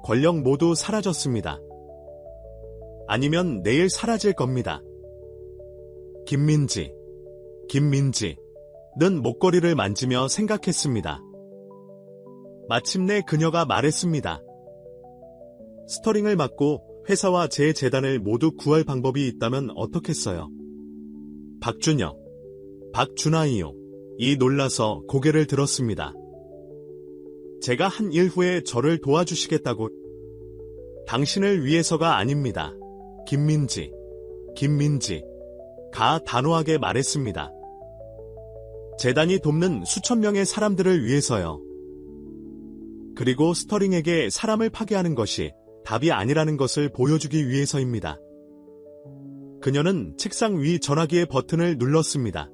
권력 모두 사라졌습니다. 아니면 내일 사라질 겁니다. 김민지는 목걸이를 만지며 생각했습니다. 마침내 그녀가 말했습니다. 스터링을 맞고 회사와 제 재단을 모두 구할 방법이 있다면 어떻겠어요? 박준혁, 박준하이요. 이 놀라서 고개를 들었습니다. 제가 한 일 후에 저를 도와주시겠다고. 당신을 위해서가 아닙니다. 김민지가 단호하게 말했습니다. 재단이 돕는 수천 명의 사람들을 위해서요. 그리고 스터링에게 사람을 파괴하는 것이 답이 아니라는 것을 보여주기 위해서입니다. 그녀는 책상 위 전화기의 버튼을 눌렀습니다.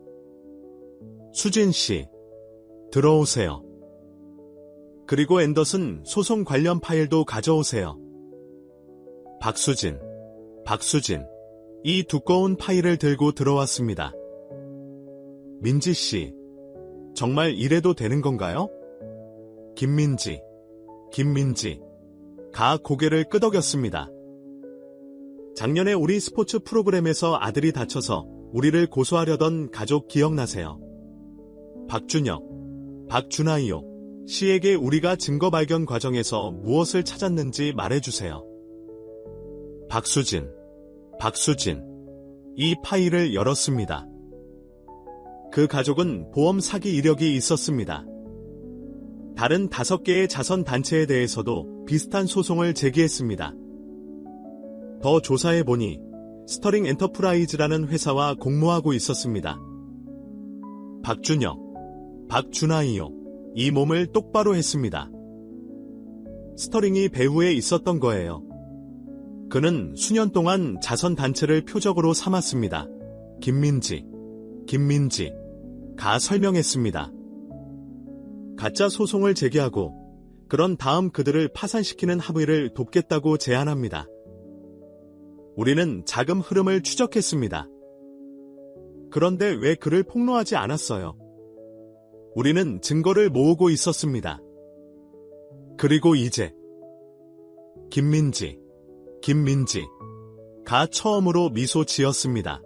수진 씨, 들어오세요. 그리고 앤더슨 소송 관련 파일도 가져오세요. 박수진, 이 두꺼운 파일을 들고 들어왔습니다. 민지 씨, 정말 이래도 되는 건가요? 김민지가 고개를 끄덕였습니다. 작년에 우리 스포츠 프로그램에서 아들이 다쳐서 우리를 고소하려던 가족 기억나세요? 박준혁, 박준하이요. 씨에게 우리가 증거 발견 과정에서 무엇을 찾았는지 말해주세요. 박수진, 이 파일을 열었습니다. 그 가족은 보험 사기 이력이 있었습니다. 다른 5개의 자선단체에 대해서도 비슷한 소송을 제기했습니다. 더 조사해보니 스터링 엔터프라이즈라는 회사와 공모하고 있었습니다. 박준혁, 박준하이요. 이 몸을 똑바로 했습니다. 스터링이 배후에 있었던 거예요. 그는 수년 동안 자선단체를 표적으로 삼았습니다. 김민지가 설명했습니다. 가짜 소송을 제기하고 그런 다음 그들을 파산시키는 합의를 돕겠다고 제안합니다. 우리는 자금 흐름을 추적했습니다. 그런데 왜 그를 폭로하지 않았어요? 우리는 증거를 모으고 있었습니다. 그리고 이제 김민지가 처음으로 미소 지었습니다.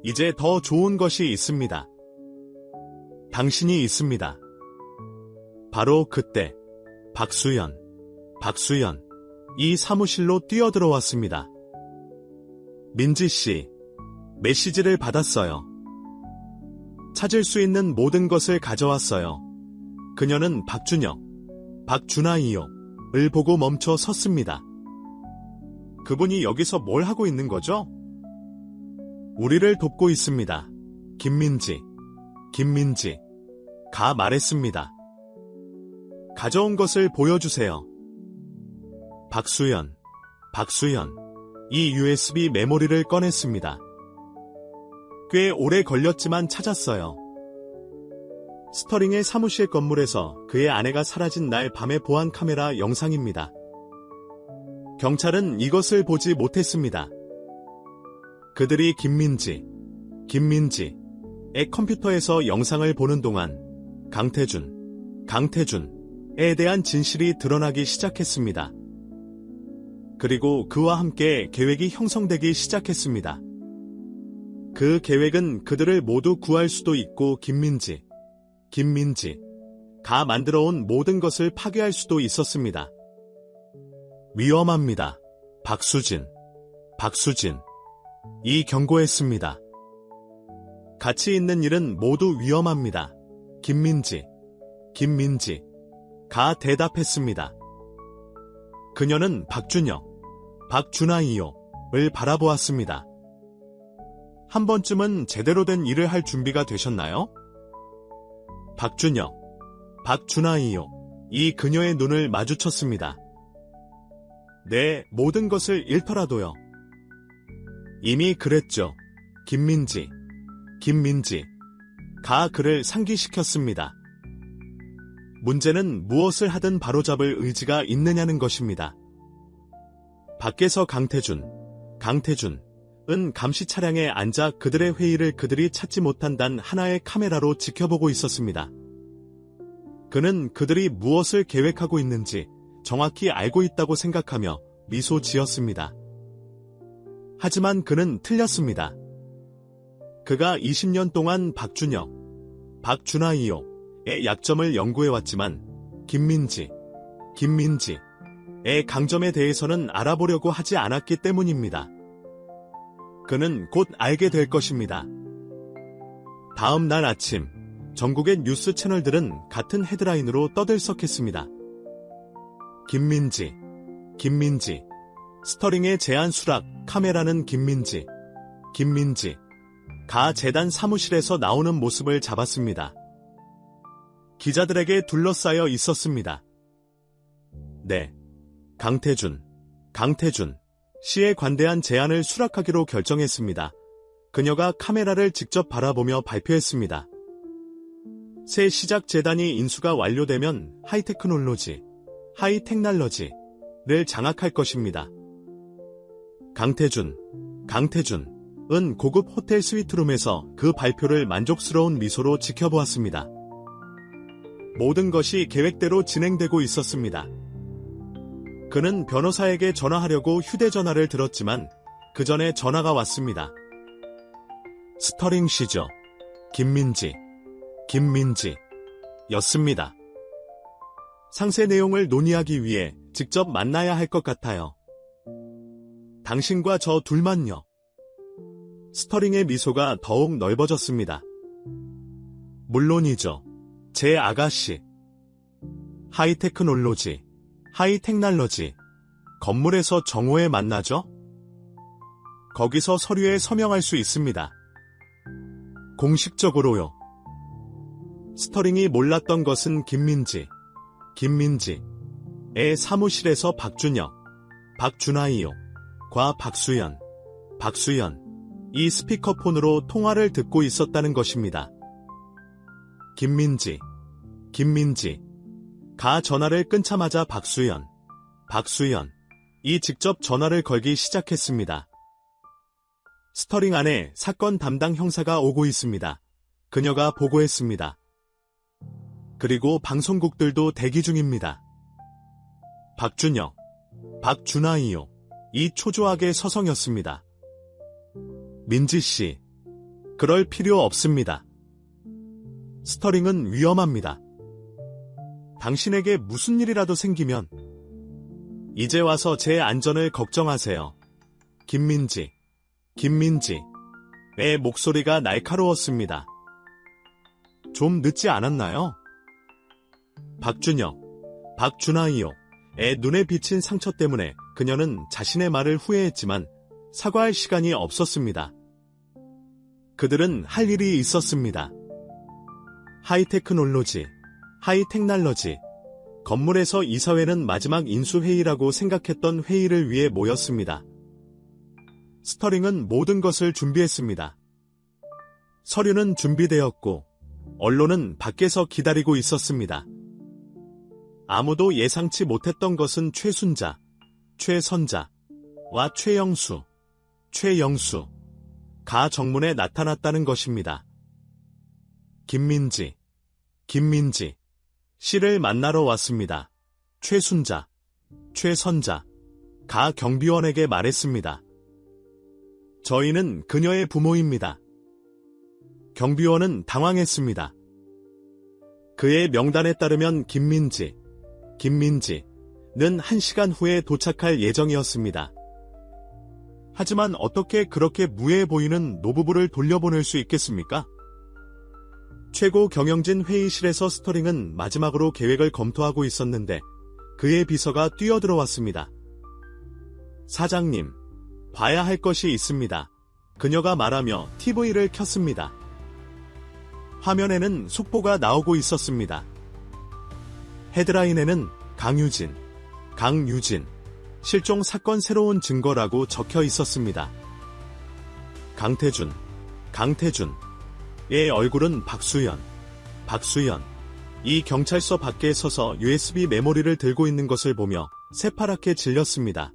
이제 더 좋은 것이 있습니다. 당신이 있습니다. 바로 그때 박수연 이 사무실로 뛰어들어왔습니다. 민지 씨, 메시지를 받았어요. 찾을 수 있는 모든 것을 가져왔어요. 그녀는 박준혁, 박준하이요를 보고 멈춰 섰습니다. 그분이 여기서 뭘 하고 있는 거죠? 우리를 돕고 있습니다. 김민지가 말했습니다. 가져온 것을 보여주세요. 박수연, 이 USB 메모리를 꺼냈습니다. 꽤 오래 걸렸지만 찾았어요. 스터링의 사무실 건물에서 그의 아내가 사라진 날 밤의 보안 카메라 영상입니다. 경찰은 이것을 보지 못했습니다. 그들이 김민지의 컴퓨터에서 영상을 보는 동안 강태준에 대한 진실이 드러나기 시작했습니다. 그리고 그와 함께 계획이 형성되기 시작했습니다. 그 계획은 그들을 모두 구할 수도 있고 김민지가 만들어온 모든 것을 파괴할 수도 있었습니다. 위험합니다. 박수진 이 경고했습니다. 가치 있는 일은 모두 위험합니다. 김민지가 대답했습니다. 그녀는 박준혁, 박준하이요를 바라보았습니다. 한 번쯤은 제대로 된 일을 할 준비가 되셨나요? 박준혁, 박준하이요. 이 그녀의 눈을 마주쳤습니다. 네, 모든 것을 잃더라도요. 이미 그랬죠. 김민지가 그를 상기시켰습니다. 문제는 무엇을 하든 바로잡을 의지가 있느냐는 것입니다. 밖에서 강태준은 감시 차량에 앉아 그들의 회의를 그들이 찾지 못한 단 하나의 카메라로 지켜보고 있었습니다. 그는 그들이 무엇을 계획하고 있는지 정확히 알고 있다고 생각하며 미소 지었습니다. 하지만 그는 틀렸습니다. 그가 20년 동안 박준혁, 박준하이요의 약점을 연구해왔지만 김민지의 강점에 대해서는 알아보려고 하지 않았기 때문입니다. 그는 곧 알게 될 것입니다. 다음 날 아침, 전국의 뉴스 채널들은 같은 헤드라인으로 떠들썩했습니다. 김민지, 스터링의 제안 수락, 카메라는 김민지, 가 재단 사무실에서 나오는 모습을 잡았습니다. 기자들에게 둘러싸여 있었습니다. 네, 강태준 씨의 관대한 제안을 수락하기로 결정했습니다. 그녀가 카메라를 직접 바라보며 발표했습니다. 새 시작 재단이 인수가 완료되면 하이테크놀로지를 장악할 것입니다. 강태준은 고급 호텔 스위트룸에서 그 발표를 만족스러운 미소로 지켜보았습니다. 모든 것이 계획대로 진행되고 있었습니다. 그는 변호사에게 전화하려고 휴대전화를 들었지만 그 전에 전화가 왔습니다. 스터링 씨죠. 김민지였습니다. 상세 내용을 논의하기 위해 직접 만나야 할 것 같아요. 당신과 저 둘만요. 스터링의 미소가 더욱 넓어졌습니다. 물론이죠. 제 아가씨. 하이테크놀로지. 건물에서 정오에 만나죠? 거기서 서류에 서명할 수 있습니다. 공식적으로요. 스터링이 몰랐던 것은 김민지의 사무실에서 박준하이요과 박수연, 이 스피커폰으로 통화를 듣고 있었다는 것입니다. 김민지가 전화를 끊자마자 박수연이 직접 전화를 걸기 시작했습니다. 스터링 안에 사건 담당 형사가 오고 있습니다. 그녀가 보고했습니다. 그리고 방송국들도 대기 중입니다. 박준하이요. 이 초조하게 서성였습니다. 민지씨, 그럴 필요 없습니다. 스터링은 위험합니다. 당신에게 무슨 일이라도 생기면 이제 와서 제 안전을 걱정하세요. 김민지의 목소리가 날카로웠습니다. 좀 늦지 않았나요? 박준하이요의 눈에 비친 상처 때문에 그녀는 자신의 말을 후회했지만 사과할 시간이 없었습니다. 그들은 할 일이 있었습니다. 하이테크놀로지 건물에서 이사회는 마지막 인수회의라고 생각했던 회의를 위해 모였습니다. 스터링은 모든 것을 준비했습니다. 서류는 준비되었고 언론은 밖에서 기다리고 있었습니다. 아무도 예상치 못했던 것은 최순자, 최선자와 최영수가 정문에 나타났다는 것입니다. 김민지 씨를 만나러 왔습니다. 최순자, 최선자가 경비원에게 말했습니다. 저희는 그녀의 부모입니다. 경비원은 당황했습니다. 그의 명단에 따르면 김민지는 1시간 후에 도착할 예정이었습니다. 하지만 어떻게 그렇게 무해해 보이는 노부부를 돌려보낼 수 있겠습니까? 최고 경영진 회의실에서 스터링은 마지막으로 계획을 검토하고 있었는데 그의 비서가 뛰어들어왔습니다. 사장님, 봐야 할 것이 있습니다. 그녀가 말하며 TV를 켰습니다. 화면에는 속보가 나오고 있었습니다. 헤드라인에는 강유진, 실종 사건 새로운 증거라고 적혀 있었습니다. 강태준의 얼굴은 박수연, 이 경찰서 밖에 서서 USB 메모리를 들고 있는 것을 보며 새파랗게 질렸습니다.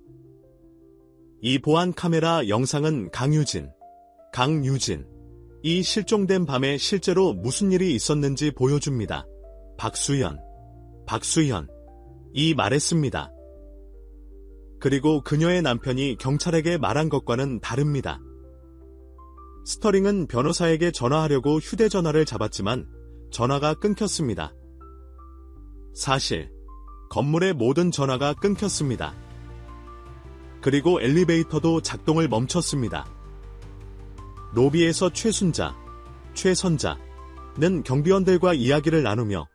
이 보안 카메라 영상은 강유진, 이 실종된 밤에 실제로 무슨 일이 있었는지 보여줍니다. 박수연이 말했습니다. 그리고 그녀의 남편이 경찰에게 말한 것과는 다릅니다. 스터링은 변호사에게 전화하려고 휴대전화를 잡았지만 전화가 끊겼습니다. 사실 건물의 모든 전화가 끊겼습니다. 그리고 엘리베이터도 작동을 멈췄습니다. 로비에서 최순자, 최선자는 경비원들과 이야기를 나누며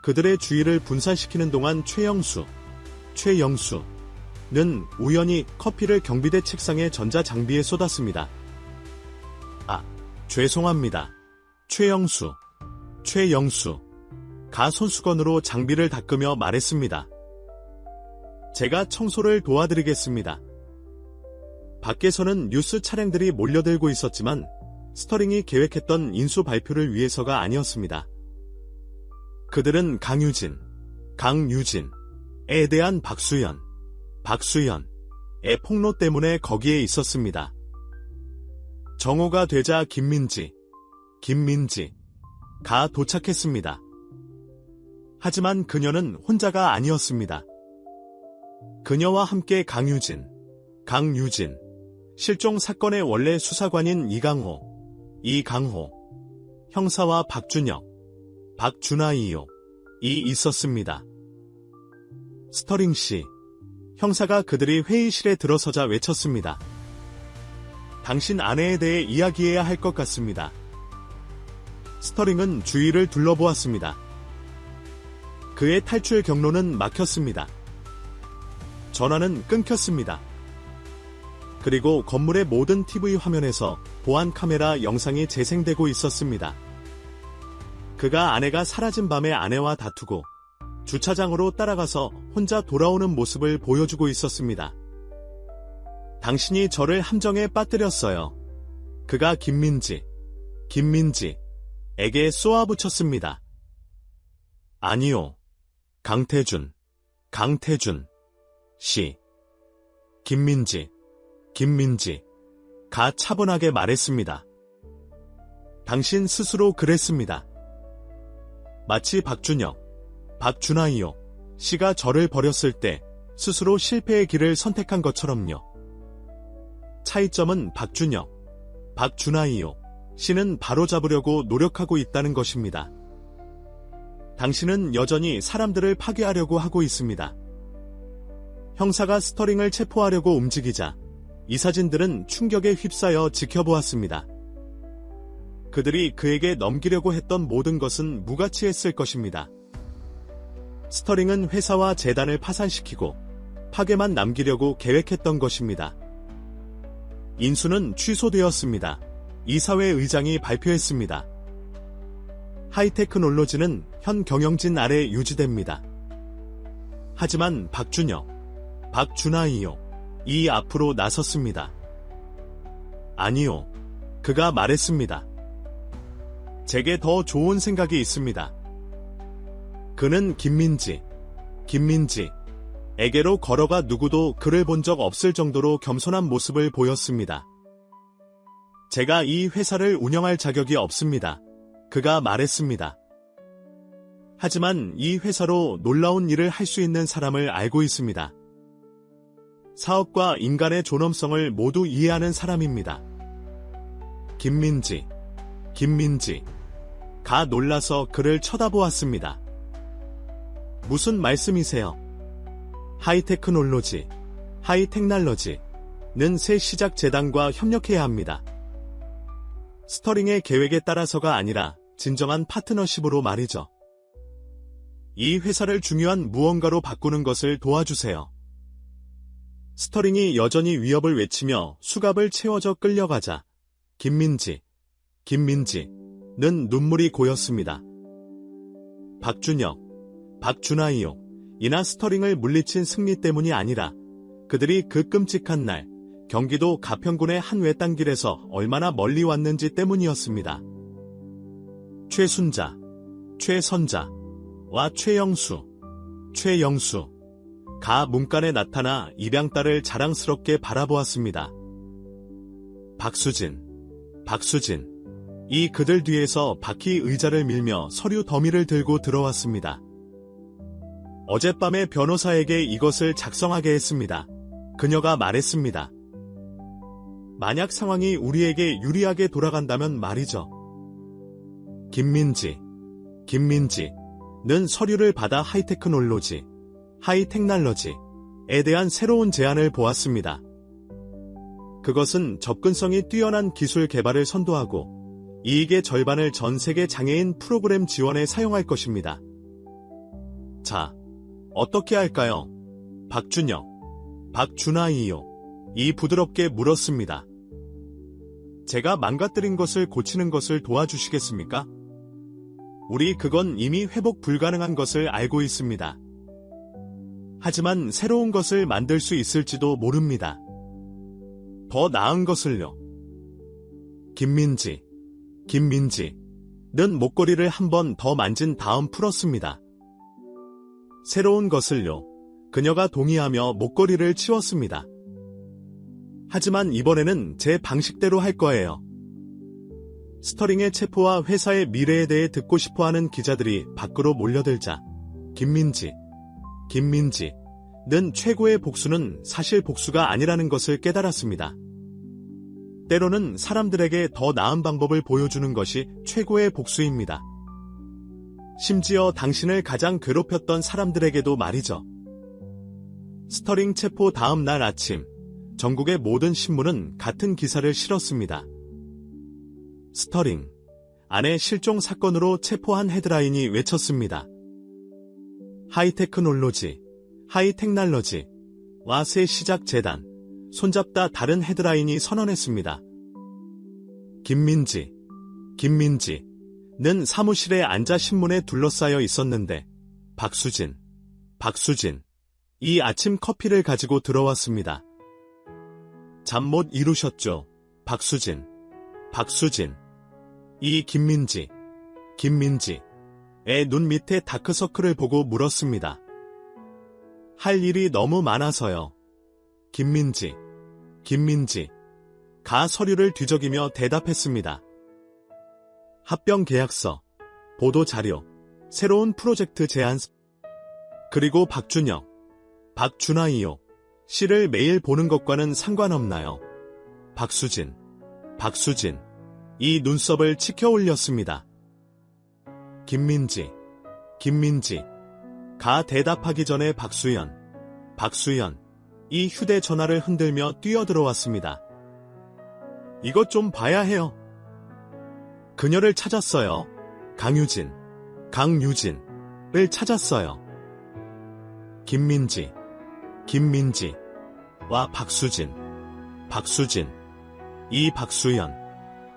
그들의 주의를 분산시키는 동안 최영수는 우연히 커피를 경비대 책상의 전자장비에 쏟았습니다. 아, 죄송합니다. 최영수가 손수건으로 장비를 닦으며 말했습니다. 제가 청소를 도와드리겠습니다. 밖에서는 뉴스 차량들이 몰려들고 있었지만 스터링이 계획했던 인수 발표를 위해서가 아니었습니다. 그들은 강유진에 대한 박수연의 폭로 때문에 거기에 있었습니다. 정오가 되자 김민지가 도착했습니다. 하지만 그녀는 혼자가 아니었습니다. 그녀와 함께 강유진, 실종 사건의 원래 수사관인 이강호, 형사와 박준하이이 있었습니다. 스터링 씨, 형사가 그들이 회의실에 들어서자 외쳤습니다. 당신 아내에 대해 이야기해야 할 것 같습니다. 스터링은 주위를 둘러보았습니다. 그의 탈출 경로는 막혔습니다. 전화는 끊겼습니다. 그리고 건물의 모든 TV 화면에서 보안 카메라 영상이 재생되고 있었습니다. 그가 아내가 사라진 밤에 아내와 다투고 주차장으로 따라가서 혼자 돌아오는 모습을 보여주고 있었습니다. 당신이 저를 함정에 빠뜨렸어요. 그가 김민지에게 쏘아붙였습니다. 아니요. 강태준 씨. 김민지가 차분하게 말했습니다. 당신 스스로 그랬습니다. 마치 박준하이이 씨가 저를 버렸을 때 스스로 실패의 길을 선택한 것처럼요. 차이점은 박준하이이 씨는 바로잡으려고 노력하고 있다는 것입니다. 당신은 여전히 사람들을 파괴하려고 하고 있습니다. 형사가 스터링을 체포하려고 움직이자 이 사진들은 충격에 휩싸여 지켜보았습니다. 그들이 그에게 넘기려고 했던 모든 것은 무가치했을 것입니다. 스터링은 회사와 재단을 파산시키고 파괴만 남기려고 계획했던 것입니다. 인수는 취소되었습니다. 이사회 의장이 발표했습니다. 하이테크놀로지는 현 경영진 아래 유지됩니다. 하지만 박준하이이 앞으로 나섰습니다. 아니요. 그가 말했습니다. 제게 더 좋은 생각이 있습니다. 그는 김민지에게로 걸어가 누구도 그를 본 적 없을 정도로 겸손한 모습을 보였습니다. 제가 이 회사를 운영할 자격이 없습니다. 그가 말했습니다. 하지만 이 회사로 놀라운 일을 할 수 있는 사람을 알고 있습니다. 사업과 인간의 존엄성을 모두 이해하는 사람입니다. 김민지가 놀라서 그를 쳐다보았습니다. 무슨 말씀이세요? 하이테크놀로지는 새 시작 재단과 협력해야 합니다. 스터링의 계획에 따라서가 아니라 진정한 파트너십으로 말이죠. 이 회사를 중요한 무언가로 바꾸는 것을 도와주세요. 스터링이 여전히 위협을 외치며 수갑을 채워져 끌려가자 김민지는 눈물이 고였습니다. 박준하이이나 스터링을 물리친 승리 때문이 아니라 그들이 그 끔찍한 날 경기도 가평군의 한 외딴길에서 얼마나 멀리 왔는지 때문이었습니다. 최순자, 최선자와 최영수가 문간에 나타나 입양딸을 자랑스럽게 바라보았습니다. 박수진, 그들 뒤에서 바퀴 의자를 밀며 서류 더미를 들고 들어왔습니다. 어젯밤에 변호사에게 이것을 작성하게 했습니다. 그녀가 말했습니다. 만약 상황이 우리에게 유리하게 돌아간다면 말이죠. 김민지는 서류를 받아 하이테크놀로지에 하이테크놀로지에 대한 새로운 제안을 보았습니다. 그것은 접근성이 뛰어난 기술 개발을 선도하고 이익의 절반을 전 세계 장애인 프로그램 지원에 사용할 것입니다. 자, 어떻게 할까요? 박준혁, 박준하이요. 이 부드럽게 물었습니다. 제가 망가뜨린 것을 고치는 것을 도와주시겠습니까? 우리 그건 이미 회복 불가능한 것을 알고 있습니다. 하지만 새로운 것을 만들 수 있을지도 모릅니다. 더 나은 것을요. 김민지는 목걸이를 한 번 더 만진 다음 풀었습니다. 새로운 것을요. 그녀가 동의하며 목걸이를 치웠습니다. 하지만 이번에는 제 방식대로 할 거예요. 스터링의 체포와 회사의 미래에 대해 듣고 싶어하는 기자들이 밖으로 몰려들자 김민지는 최고의 복수는 사실 복수가 아니라는 것을 깨달았습니다. 때로는 사람들에게 더 나은 방법을 보여주는 것이 최고의 복수입니다. 심지어 당신을 가장 괴롭혔던 사람들에게도 말이죠. 스터링 체포 다음 날 아침, 전국의 모든 신문은 같은 기사를 실었습니다. 스터링, 아내 실종 사건으로 체포한 헤드라인이 외쳤습니다. 하이테크놀로지와 새 시작 재단, 손잡다 다른 헤드라인이 선언했습니다. 김민지는 사무실에 앉아 신문에 둘러싸여 있었는데 박수진, 이 아침 커피를 가지고 들어왔습니다. 잠 못 이루셨죠? 박수진. 이 김민지의 눈 밑에 다크서클을 보고 물었습니다. 할 일이 너무 많아서요. 김민지가 서류를 뒤적이며 대답했습니다. 합병 계약서, 보도 자료, 새로운 프로젝트 제안, 그리고 박준혁, 박준하이요. 시를 매일 보는 것과는 상관없나요? 박수진, 이 눈썹을 치켜 올렸습니다. 김민지가 대답하기 전에 박수연, 이 휴대전화를 흔들며 뛰어들어왔습니다. 이것 좀 봐야 해요. 그녀를 찾았어요. 강유진을 찾았어요. 김민지와 박수진, 이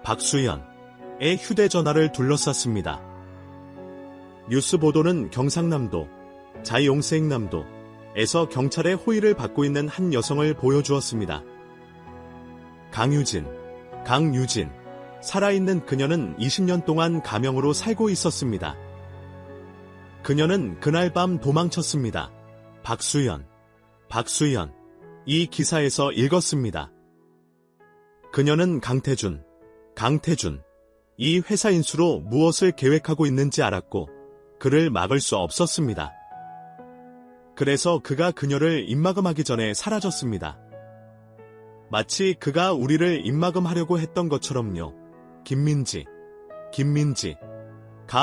박수연의 휴대전화를 둘러쌌습니다. 뉴스 보도는 경상남도, 자용생남도에서 경찰의 호의를 받고 있는 한 여성을 보여주었습니다. 강유진, 살아있는 그녀는 20년 동안 가명으로 살고 있었습니다. 그녀는 그날 밤 도망쳤습니다. 박수연, 이 기사에서 읽었습니다. 그녀는 강태준, 이 회사 인수로 무엇을 계획하고 있는지 알았고 그를 막을 수 없었습니다. 그래서 그가 그녀를 입막음하기 전에 사라졌습니다. 마치 그가 우리를 입막음하려고 했던 것처럼요. 김민지가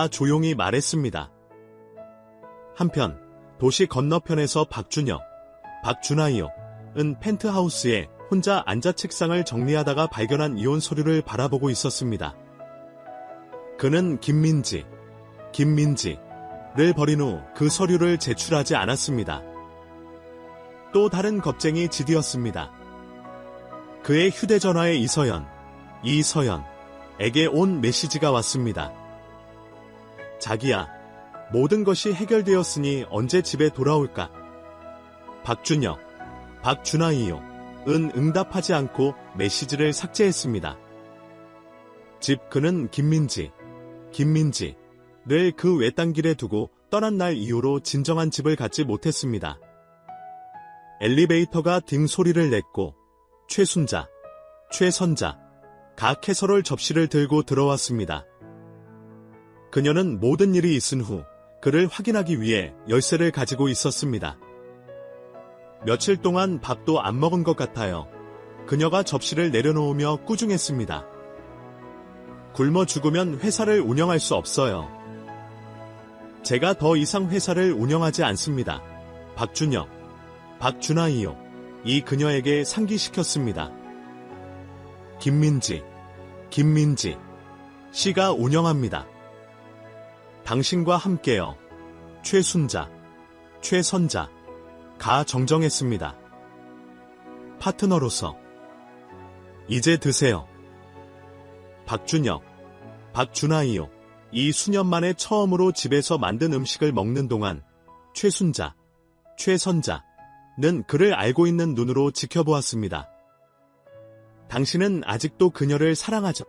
조용히 말했습니다. 한편 도시 건너편에서 박준하이요은 펜트하우스에 혼자 앉아 책상을 정리하다가 발견한 이혼 서류를 바라보고 있었습니다. 그는 김민지를 버린 후 그 서류를 제출하지 않았습니다. 또 다른 겁쟁이 지디였습니다. 그의 휴대전화에 이서연에게 온 메시지가 왔습니다. 자기야, 모든 것이 해결되었으니 언제 집에 돌아올까? 박준혁, 박준하이요은 응답하지 않고 메시지를 삭제했습니다. 그는 김민지를 그 외딴길에 두고 떠난 날 이후로 진정한 집을 갖지 못했습니다. 엘리베이터가 딩 소리를 냈고 최선자가 캐서롤 접시를 들고 들어왔습니다. 그녀는 모든 일이 있은 후 그를 확인하기 위해 열쇠를 가지고 있었습니다. 며칠 동안 밥도 안 먹은 것 같아요. 그녀가 접시를 내려놓으며 꾸중했습니다. 굶어 죽으면 회사를 운영할 수 없어요. 제가 더 이상 회사를 운영하지 않습니다. 박준혁, 박준하이요. 이 그녀에게 상기시켰습니다. 김민지, 김민지. 씨가 운영합니다. 당신과 함께요. 최순자, 최선자. 가 정정했습니다. 파트너로서. 이제 드세요. 박준혁, 박준하이요. 이 수년 만에 처음으로 집에서 만든 음식을 먹는 동안 최순자, 최선자는 그를 알고 있는 눈으로 지켜보았습니다. 당신은 아직도 그녀를 사랑하죠?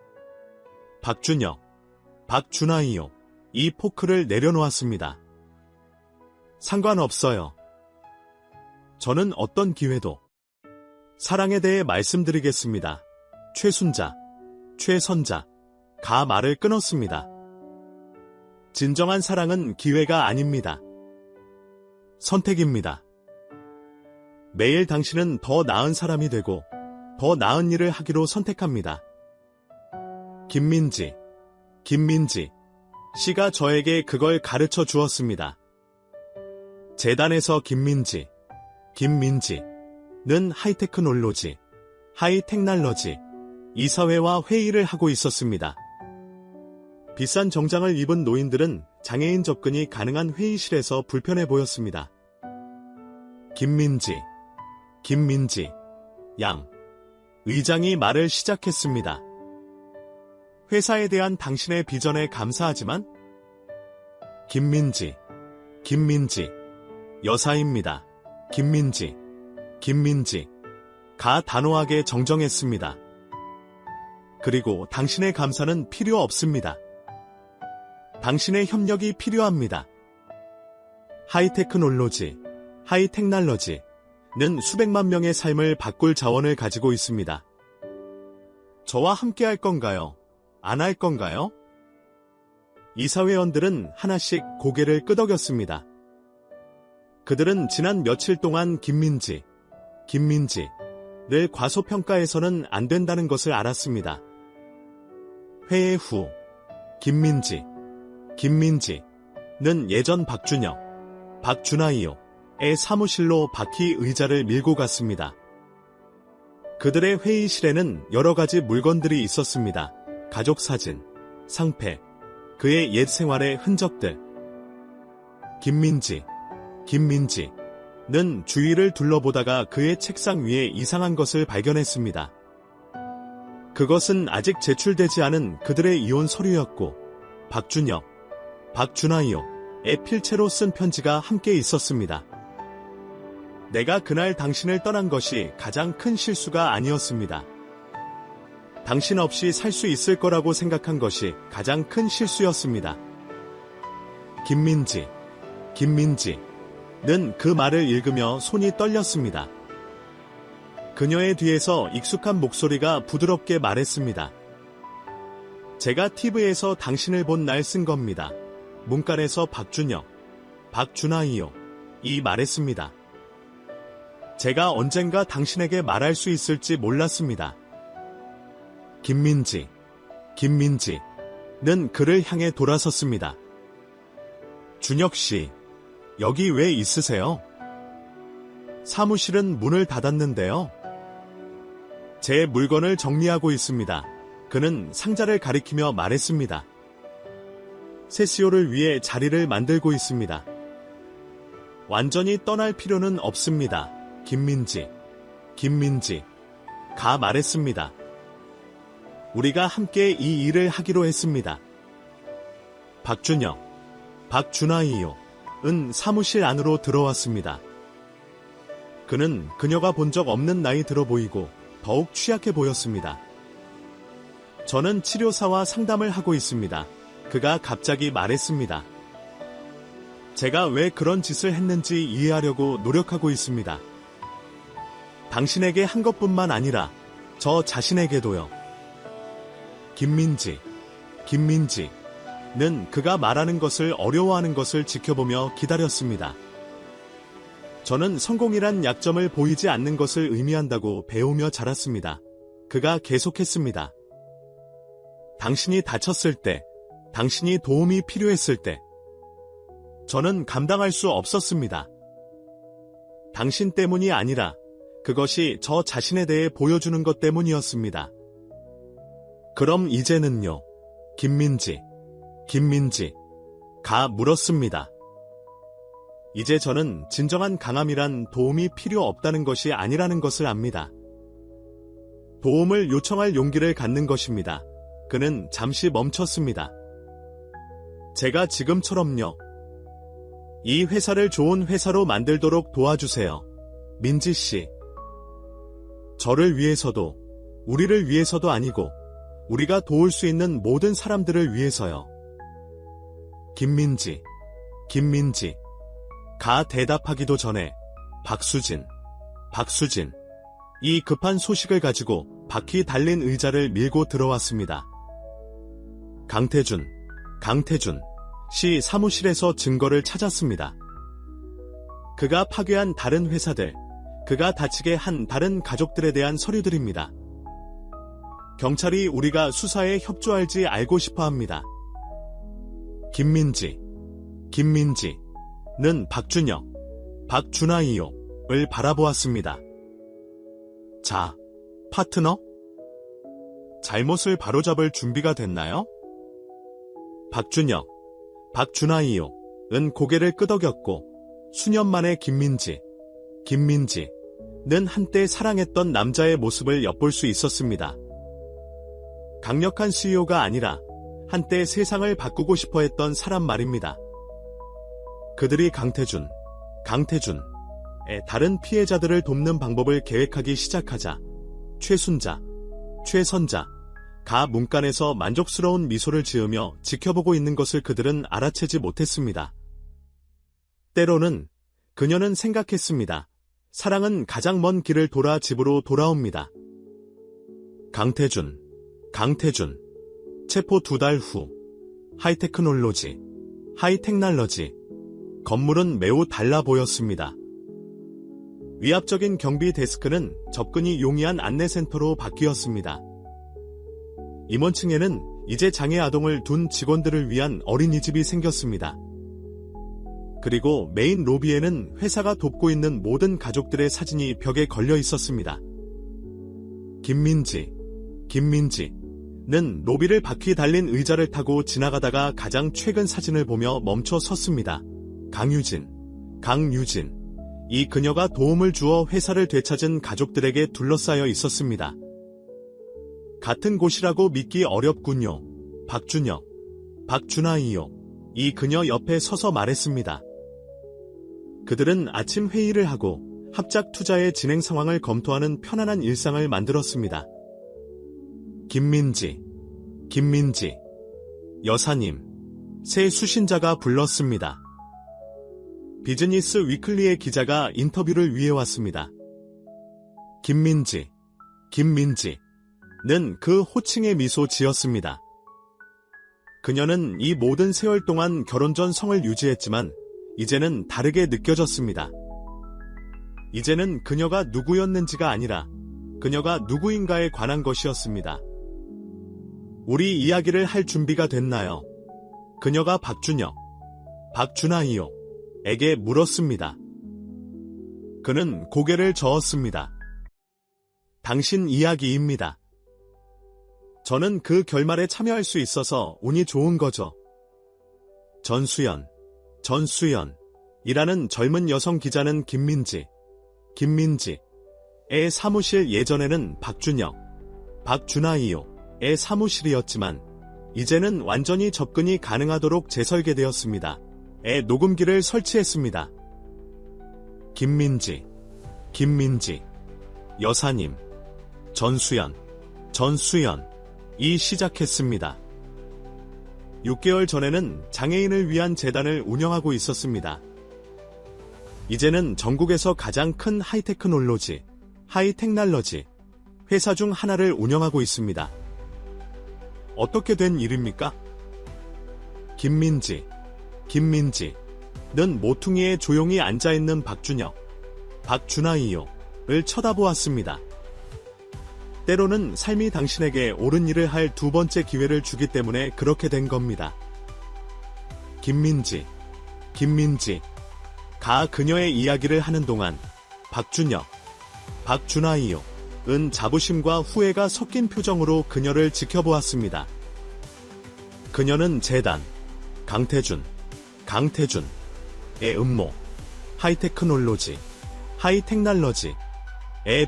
박준혁, 박준하이요. 이 포크를 내려놓았습니다. 상관없어요. 저는 어떤 기회도 사랑에 대해 말씀드리겠습니다. 최순자, 최선자. 가 말을 끊었습니다. 진정한 사랑은 기회가 아닙니다. 선택입니다. 매일 당신은 더 나은 사람이 되고 더 나은 일을 하기로 선택합니다. 김민지, 김민지. 씨가 저에게 그걸 가르쳐 주었습니다. 재단에서 김민지, 김민지는 하이테크놀로지, 하이텍날러지 이사회와 회의를 하고 있었습니다. 비싼 정장을 입은 노인들은 장애인 접근이 가능한 회의실에서 불편해 보였습니다. 김민지, 김민지, 양. 의장이 말을 시작했습니다. 회사에 대한 당신의 비전에 감사하지만 김민지, 김민지, 여사입니다. 김민지, 김민지. 가 단호하게 정정했습니다. 그리고 당신의 감사는 필요 없습니다. 당신의 협력이 필요합니다. 하이테크놀로지, 하이텍날러지는 수백만 명의 삶을 바꿀 자원을 가지고 있습니다. 저와 함께 할 건가요? 안 할 건가요? 이사회원들은 하나씩 고개를 끄덕였습니다. 그들은 지난 며칠 동안 김민지, 김민지를 과소평가해서는 안 된다는 것을 알았습니다. 회의 후 김민지, 김민지는 예전 박준혁, 박준하이요의 사무실로 바퀴 의자를 밀고 갔습니다. 그들의 회의실에는 여러 가지 물건들이 있었습니다. 가족 사진, 상패, 그의 옛 생활의 흔적들. 김민지, 김민지는 주위를 둘러보다가 그의 책상 위에 이상한 것을 발견했습니다. 그것은 아직 제출되지 않은 그들의 이혼 서류였고 박준혁, 박준하이요의 필체로 쓴 편지가 함께 있었습니다. 내가 그날 당신을 떠난 것이 가장 큰 실수가 아니었습니다. 당신 없이 살 수 있을 거라고 생각한 것이 가장 큰 실수였습니다. 김민지, 김민지는 그 말을 읽으며 손이 떨렸습니다. 그녀의 뒤에서 익숙한 목소리가 부드럽게 말했습니다. 제가 TV에서 당신을 본 날 쓴 겁니다. 문간에서 박준혁, 박준하이요. 이 말했습니다. 제가 언젠가 당신에게 말할 수 있을지 몰랐습니다. 김민지, 김민지는 그를 향해 돌아섰습니다. 준혁 씨, 여기 왜 있으세요? 사무실은 문을 닫았는데요. 제 물건을 정리하고 있습니다. 그는 상자를 가리키며 말했습니다. 세시오를 위해 자리를 만들고 있습니다. 완전히 떠날 필요는 없습니다. 김민지, 김민지가 말했습니다. 우리가 함께 이 일을 하기로 했습니다. 박준혁, 박준하이요은 사무실 안으로 들어왔습니다. 그는 그녀가 본 적 없는 나이 들어 보이고 더욱 취약해 보였습니다. 저는 치료사와 상담을 하고 있습니다. 그가 갑자기 말했습니다. 제가 왜 그런 짓을 했는지 이해하려고 노력하고 있습니다. 당신에게 한 것뿐만 아니라 저 자신에게도요. 김민지, 김민지는 그가 말하는 것을 어려워하는 것을 지켜보며 기다렸습니다. 저는 성공이란 약점을 보이지 않는 것을 의미한다고 배우며 자랐습니다. 그가 계속했습니다. 당신이 다쳤을 때, 당신이 도움이 필요했을 때, 저는 감당할 수 없었습니다. 당신 때문이 아니라 그것이 저 자신에 대해 보여주는 것 때문이었습니다. 그럼 이제는요? 김민지가 물었습니다. 이제 저는 진정한 강함이란 도움이 필요 없다는 것이 아니라는 것을 압니다. 도움을 요청할 용기를 갖는 것입니다. 그는 잠시 멈췄습니다. 제가 지금처럼요. 이 회사를 좋은 회사로 만들도록 도와주세요. 민지 씨. 저를 위해서도, 우리를 위해서도 아니고, 우리가 도울 수 있는 모든 사람들을 위해서요. 김민지가 대답하기도 전에 박수진. 이 급한 소식을 가지고 바퀴 달린 의자를 밀고 들어왔습니다. 강태준 씨 사무실에서 증거를 찾았습니다. 그가 파괴한 다른 회사들, 그가 다치게 한 다른 가족들에 대한 서류들입니다. 경찰이 우리가 수사에 협조할지 알고 싶어 합니다. 김민지는 박준하이요를 바라보았습니다. 자, 파트너? 잘못을 바로잡을 준비가 됐나요? 박준하이요는 고개를 끄덕였고 수년 만에 김민지는 한때 사랑했던 남자의 모습을 엿볼 수 있었습니다. 강력한 CEO가 아니라 한때 세상을 바꾸고 싶어 했던 사람 말입니다. 그들이 강태준의 다른 피해자들을 돕는 방법을 계획하기 시작하자 최선자가 문간에서 만족스러운 미소를 지으며 지켜보고 있는 것을 그들은 알아채지 못했습니다. 때로는 그녀는 생각했습니다. 사랑은 가장 먼 길을 돌아 집으로 돌아옵니다. 강태준 체포 2달 후 하이테크놀로지 건물은 매우 달라 보였습니다. 위압적인 경비 데스크는 접근이 용이한 안내센터로 바뀌었습니다. 임원층에는 이제 장애 아동을 둔 직원들을 위한 어린이집이 생겼습니다. 그리고 메인 로비에는 회사가 돕고 있는 모든 가족들의 사진이 벽에 걸려 있었습니다. 김민지는 로비를 바퀴 달린 의자를 타고 지나가다가 가장 최근 사진을 보며 멈춰 섰습니다. 강유진. 이 그녀가 도움을 주어 회사를 되찾은 가족들에게 둘러싸여 있었습니다. 같은 곳이라고 믿기 어렵군요. 박준하이요. 이 그녀 옆에 서서 말했습니다. 그들은 아침 회의를 하고 합작 투자의 진행 상황을 검토하는 편안한 일상을 만들었습니다. 김민지 여사님, 새 수신자가 불렀습니다. 비즈니스 위클리의 기자가 인터뷰를 위해 왔습니다. 김민지는 그 호칭에 미소 지었습니다. 그녀는 이 모든 세월 동안 결혼 전 성을 유지했지만 이제는 다르게 느껴졌습니다. 이제는 그녀가 누구였는지가 아니라 그녀가 누구인가에 관한 것이었습니다. 우리 이야기를 할 준비가 됐나요? 그녀가 박준하이요에게 물었습니다. 그는 고개를 저었습니다. 당신 이야기입니다. 저는 그 결말에 참여할 수 있어서 운이 좋은 거죠. 전수연이라는 젊은 여성 기자는 김민지의 사무실, 예전에는 박준하이요의 사무실이었지만 이제는 완전히 접근이 가능하도록 재설계되었습니다. 녹음기를 설치했습니다. 김민지 여사님, 전수연이 시작했습니다. 6개월 전에는 장애인을 위한 재단을 운영하고 있었습니다. 이제는 전국에서 가장 큰 하이테크놀로지 회사 중 하나를 운영하고 있습니다. 어떻게 된 일입니까? 김민지는 모퉁이에 조용히 앉아있는 박준하이요를 쳐다보았습니다. 때로는 삶이 당신에게 옳은 일을 할 두 번째 기회를 주기 때문에 그렇게 된 겁니다. 김민지가 그녀의 이야기를 하는 동안 박준혁, 박준하이요. 은 자부심과 후회가 섞인 표정으로 그녀를 지켜보았습니다. 그녀는 재단, 강태준의 음모, 하이테크놀로지, 하이텍날러지의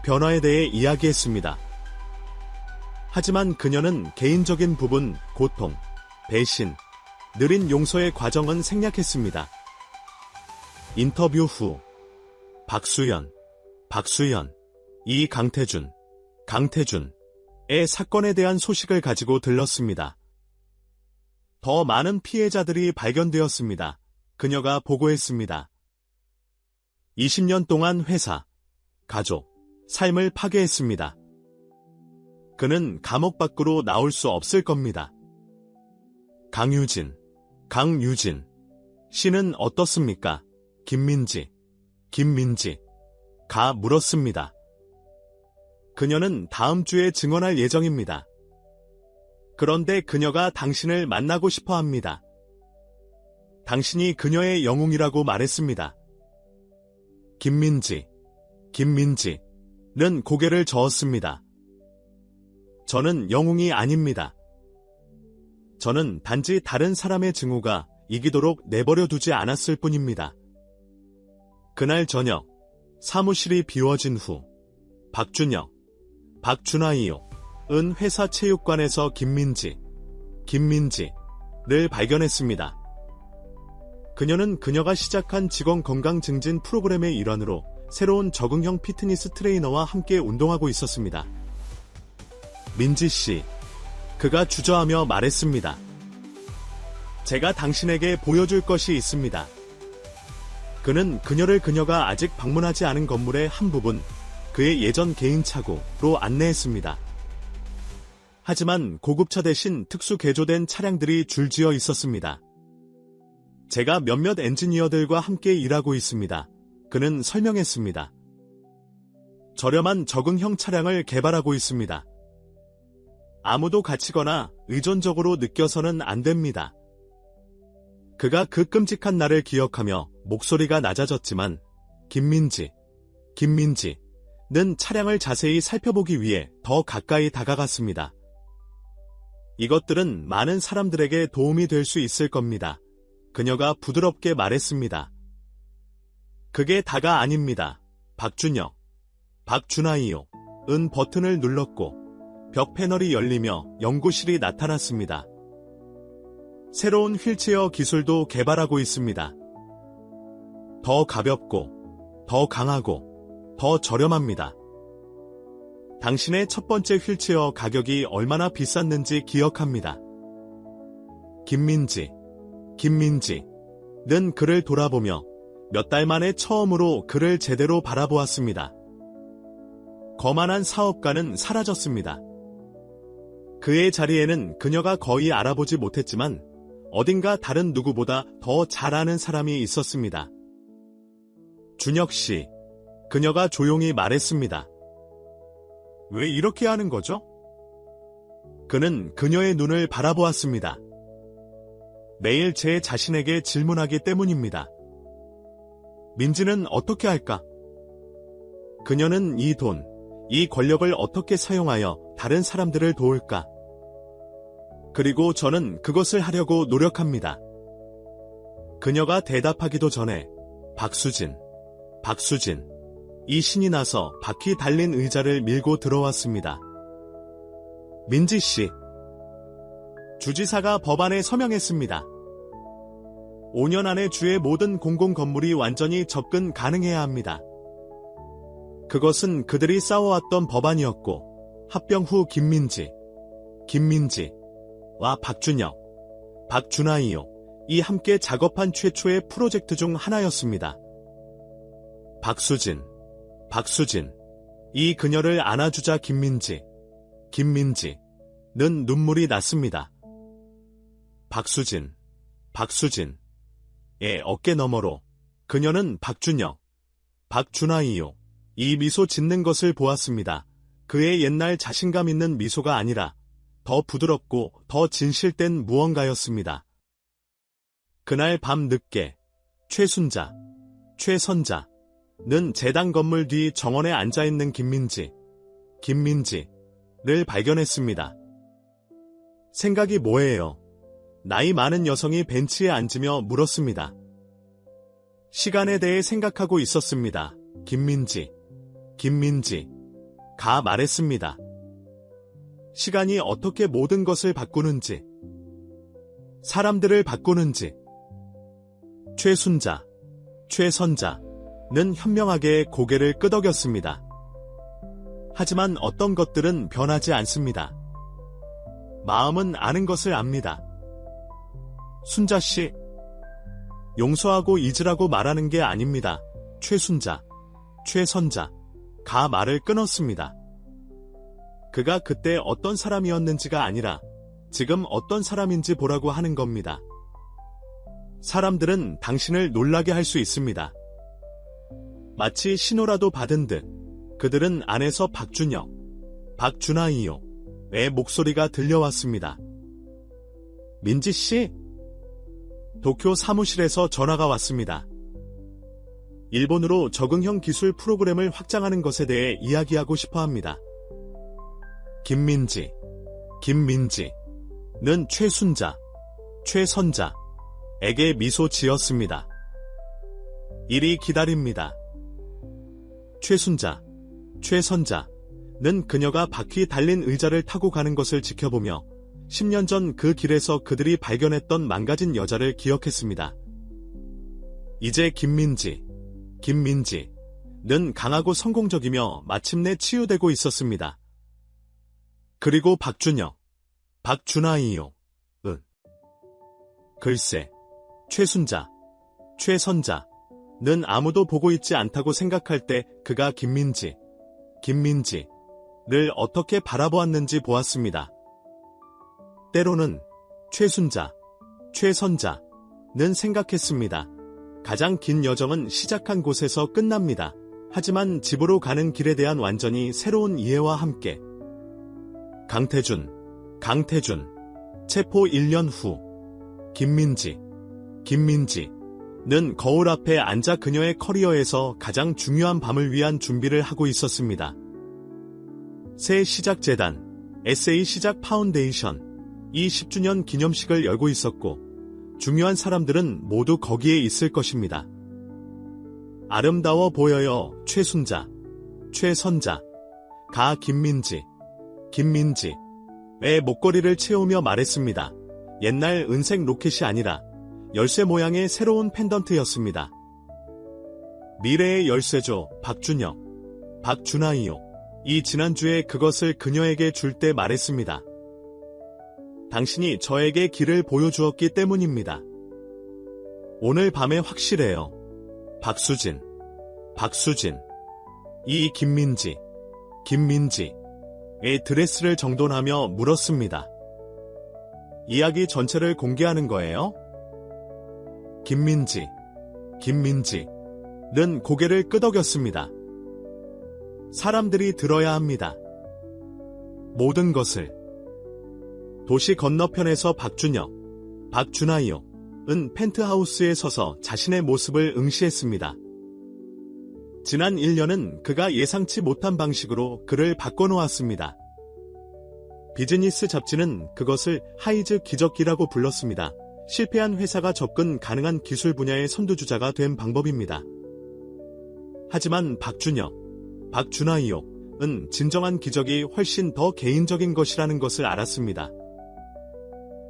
변화에 대해 이야기했습니다. 하지만 그녀는 개인적인 부분, 고통, 배신, 느린 용서의 과정은 생략했습니다. 인터뷰 후 박수연, 이 강태준의 사건에 대한 소식을 가지고 들렀습니다. 더 많은 피해자들이 발견되었습니다. 그녀가 보고했습니다. 20년 동안 회사, 가족, 삶을 파괴했습니다. 그는 감옥 밖으로 나올 수 없을 겁니다. 강유진 씨는 어떻습니까? 김민지가 물었습니다. 그녀는 다음 주에 증언할 예정입니다. 그런데 그녀가 당신을 만나고 싶어 합니다. 당신이 그녀의 영웅이라고 말했습니다. 김민지는 고개를 저었습니다. 저는 영웅이 아닙니다. 저는 단지 다른 사람의 증오가 이기도록 내버려 두지 않았을 뿐입니다. 그날 저녁, 사무실이 비워진 후 박준혁, 박준하이요. 은 회사 체육관에서 김민지를 발견했습니다. 그녀는 그녀가 시작한 직원 건강 증진 프로그램의 일환으로 새로운 적응형 피트니스 트레이너와 함께 운동하고 있었습니다. 민지 씨, 그가 주저하며 말했습니다. 제가 당신에게 보여줄 것이 있습니다. 그는 그녀가 아직 방문하지 않은 건물의 한 부분, 그의 예전 개인 차고로 안내했습니다. 하지만 고급차 대신 특수 개조된 차량들이 줄지어 있었습니다. 제가 몇몇 엔지니어들과 함께 일하고 있습니다. 그는 설명했습니다. 저렴한 적응형 차량을 개발하고 있습니다. 아무도 갇히거나 의존적으로 느껴서는 안 됩니다. 그가 그 끔찍한 날을 기억하며 목소리가 낮아졌지만 김민지는 차량을 자세히 살펴보기 위해 더 가까이 다가갔습니다. 이것들은 많은 사람들에게 도움이 될 수 있을 겁니다. 그녀가 부드럽게 말했습니다. 그게 다가 아닙니다. 박준혁, 박준하이요. 은 버튼을 눌렀고 벽 패널이 열리며 연구실이 나타났습니다. 새로운 휠체어 기술도 개발하고 있습니다. 더 가볍고, 더 강하고, 더 저렴합니다. 당신의 첫 번째 휠체어 가격이 얼마나 비쌌는지 기억합니다. 김민지는 그를 돌아보며 몇 달 만에 처음으로 그를 제대로 바라보았습니다. 거만한 사업가는 사라졌습니다. 그의 자리에는 그녀가 거의 알아보지 못했지만 어딘가 다른 누구보다 더 잘 아는 사람이 있었습니다. 준혁 씨, 그녀가 조용히 말했습니다. 왜 이렇게 하는 거죠? 그는 그녀의 눈을 바라보았습니다. 매일 제 자신에게 질문하기 때문입니다. 민지는 어떻게 할까? 그녀는 이 돈, 이 권력을 어떻게 사용하여 다른 사람들을 도울까? 그리고 저는 그것을 하려고 노력합니다. 그녀가 대답하기도 전에 박수진, 이 신이 나서 바퀴 달린 의자를 밀고 들어왔습니다. 민지 씨, 주지사가 법안에 서명했습니다. 5년 안에 주의 모든 공공건물이 완전히 접근 가능해야 합니다. 그것은 그들이 싸워왔던 법안이었고 합병 후 김민지와 박준혁, 박준하이요. 이 함께 작업한 최초의 프로젝트 중 하나였습니다. 박수진, 이 그녀를 안아주자 김민지는 눈물이 났습니다. 박수진의 어깨 너머로 그녀는 박준혁, 박준하이요. 이 미소 짓는 것을 보았습니다. 그의 옛날 자신감 있는 미소가 아니라 더 부드럽고 더 진실된 무언가였습니다. 그날 밤 늦게 최선자, 재단 건물 뒤 정원에 앉아있는 김민지를 발견했습니다. 생각이 뭐예요? 나이 많은 여성이 벤치에 앉으며 물었습니다. 시간에 대해 생각하고 있었습니다. 김민지가 말했습니다. 시간이 어떻게 모든 것을 바꾸는지, 사람들을 바꾸는지. 최선자는 현명하게 고개를 끄덕였습니다. 하지만 어떤 것들은 변하지 않습니다. 마음은 아는 것을 압니다. 순자씨, 용서하고 잊으라고 말하는 게 아닙니다. 최선자가 말을 끊었습니다. 그가 그때 어떤 사람이었는지가 아니라 지금 어떤 사람인지 보라고 하는 겁니다. 사람들은 당신을 놀라게 할 수 있습니다. 마치 신호라도 받은 듯 그들은 안에서 박준하이요의 목소리가 들려왔습니다. 민지씨? 도쿄 사무실에서 전화가 왔습니다. 일본으로 적응형 기술 프로그램을 확장하는 것에 대해 이야기하고 싶어 합니다. 김민지는 최선자에게 미소 지었습니다. 일이 기다립니다. 최선자는 그녀가 바퀴 달린 의자를 타고 가는 것을 지켜보며 10년 전 그 길에서 그들이 발견했던 망가진 여자를 기억했습니다. 이제 김민지는 강하고 성공적이며 마침내 치유되고 있었습니다. 그리고 박준하이요. 글쎄, 최선자는 아무도 보고 있지 않다고 생각할 때 그가 김민지를 어떻게 바라보았는지 보았습니다. 때로는 최선자는 생각했습니다. 가장 긴 여정은 시작한 곳에서 끝납니다. 하지만 집으로 가는 길에 대한 완전히 새로운 이해와 함께. 강태준, 체포 1년 후. 김민지는 거울 앞에 앉아 그녀의 커리어에서 가장 중요한 밤을 위한 준비를 하고 있었습니다. 새 시작 재단, SA 시작 파운데이션, 이 10주년 기념식을 열고 있었고, 중요한 사람들은 모두 거기에 있을 것입니다. 아름다워 보여요, 최선자가 김민지의 목걸이를 채우며 말했습니다. 옛날 은색 로켓이 아니라 열쇠 모양의 새로운 펜던트였습니다. 미래의 열쇠죠, 박준하이요. 이 지난주에 그것을 그녀에게 줄 때 말했습니다. 당신이 저에게 길을 보여주었기 때문입니다. 오늘 밤에 확실해요. 박수진. 이 김민지의 드레스를 정돈하며 물었습니다. 이야기 전체를 공개하는 거예요? 김민지는 고개를 끄덕였습니다. 사람들이 들어야 합니다. 모든 것을. 도시 건너편에서 박준하이요는 펜트하우스에 서서 자신의 모습을 응시했습니다. 지난 1년은 그가 예상치 못한 방식으로 그를 바꿔놓았습니다. 비즈니스 잡지는 그것을 하이즈 기적이라고 불렀습니다. 실패한 회사가 접근 가능한 기술 분야의 선두주자가 된 방법입니다. 하지만 박준하이요는 진정한 기적이 훨씬 더 개인적인 것이라는 것을 알았습니다.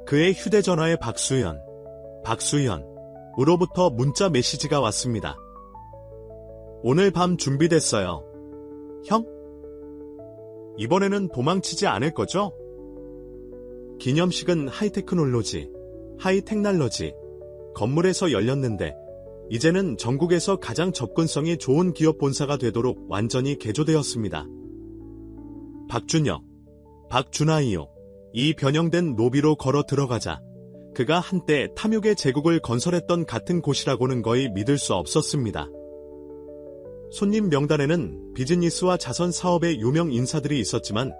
그의 휴대전화에 박수현으로부터 문자 메시지가 왔습니다. 오늘 밤 준비됐어요. 형? 이번에는 도망치지 않을 거죠? 기념식은 하이테크놀로지 건물에서 열렸는데 이제는 전국에서 가장 접근성이 좋은 기업 본사가 되도록 완전히 개조되었습니다. 박준하이요. 이 변형된 로비로 걸어 들어가자 그가 한때 탐욕의 제국을 건설했던 같은 곳이라고는 거의 믿을 수 없었습니다. 손님 명단에는 비즈니스와 자선 사업의 유명 인사들이 있었지만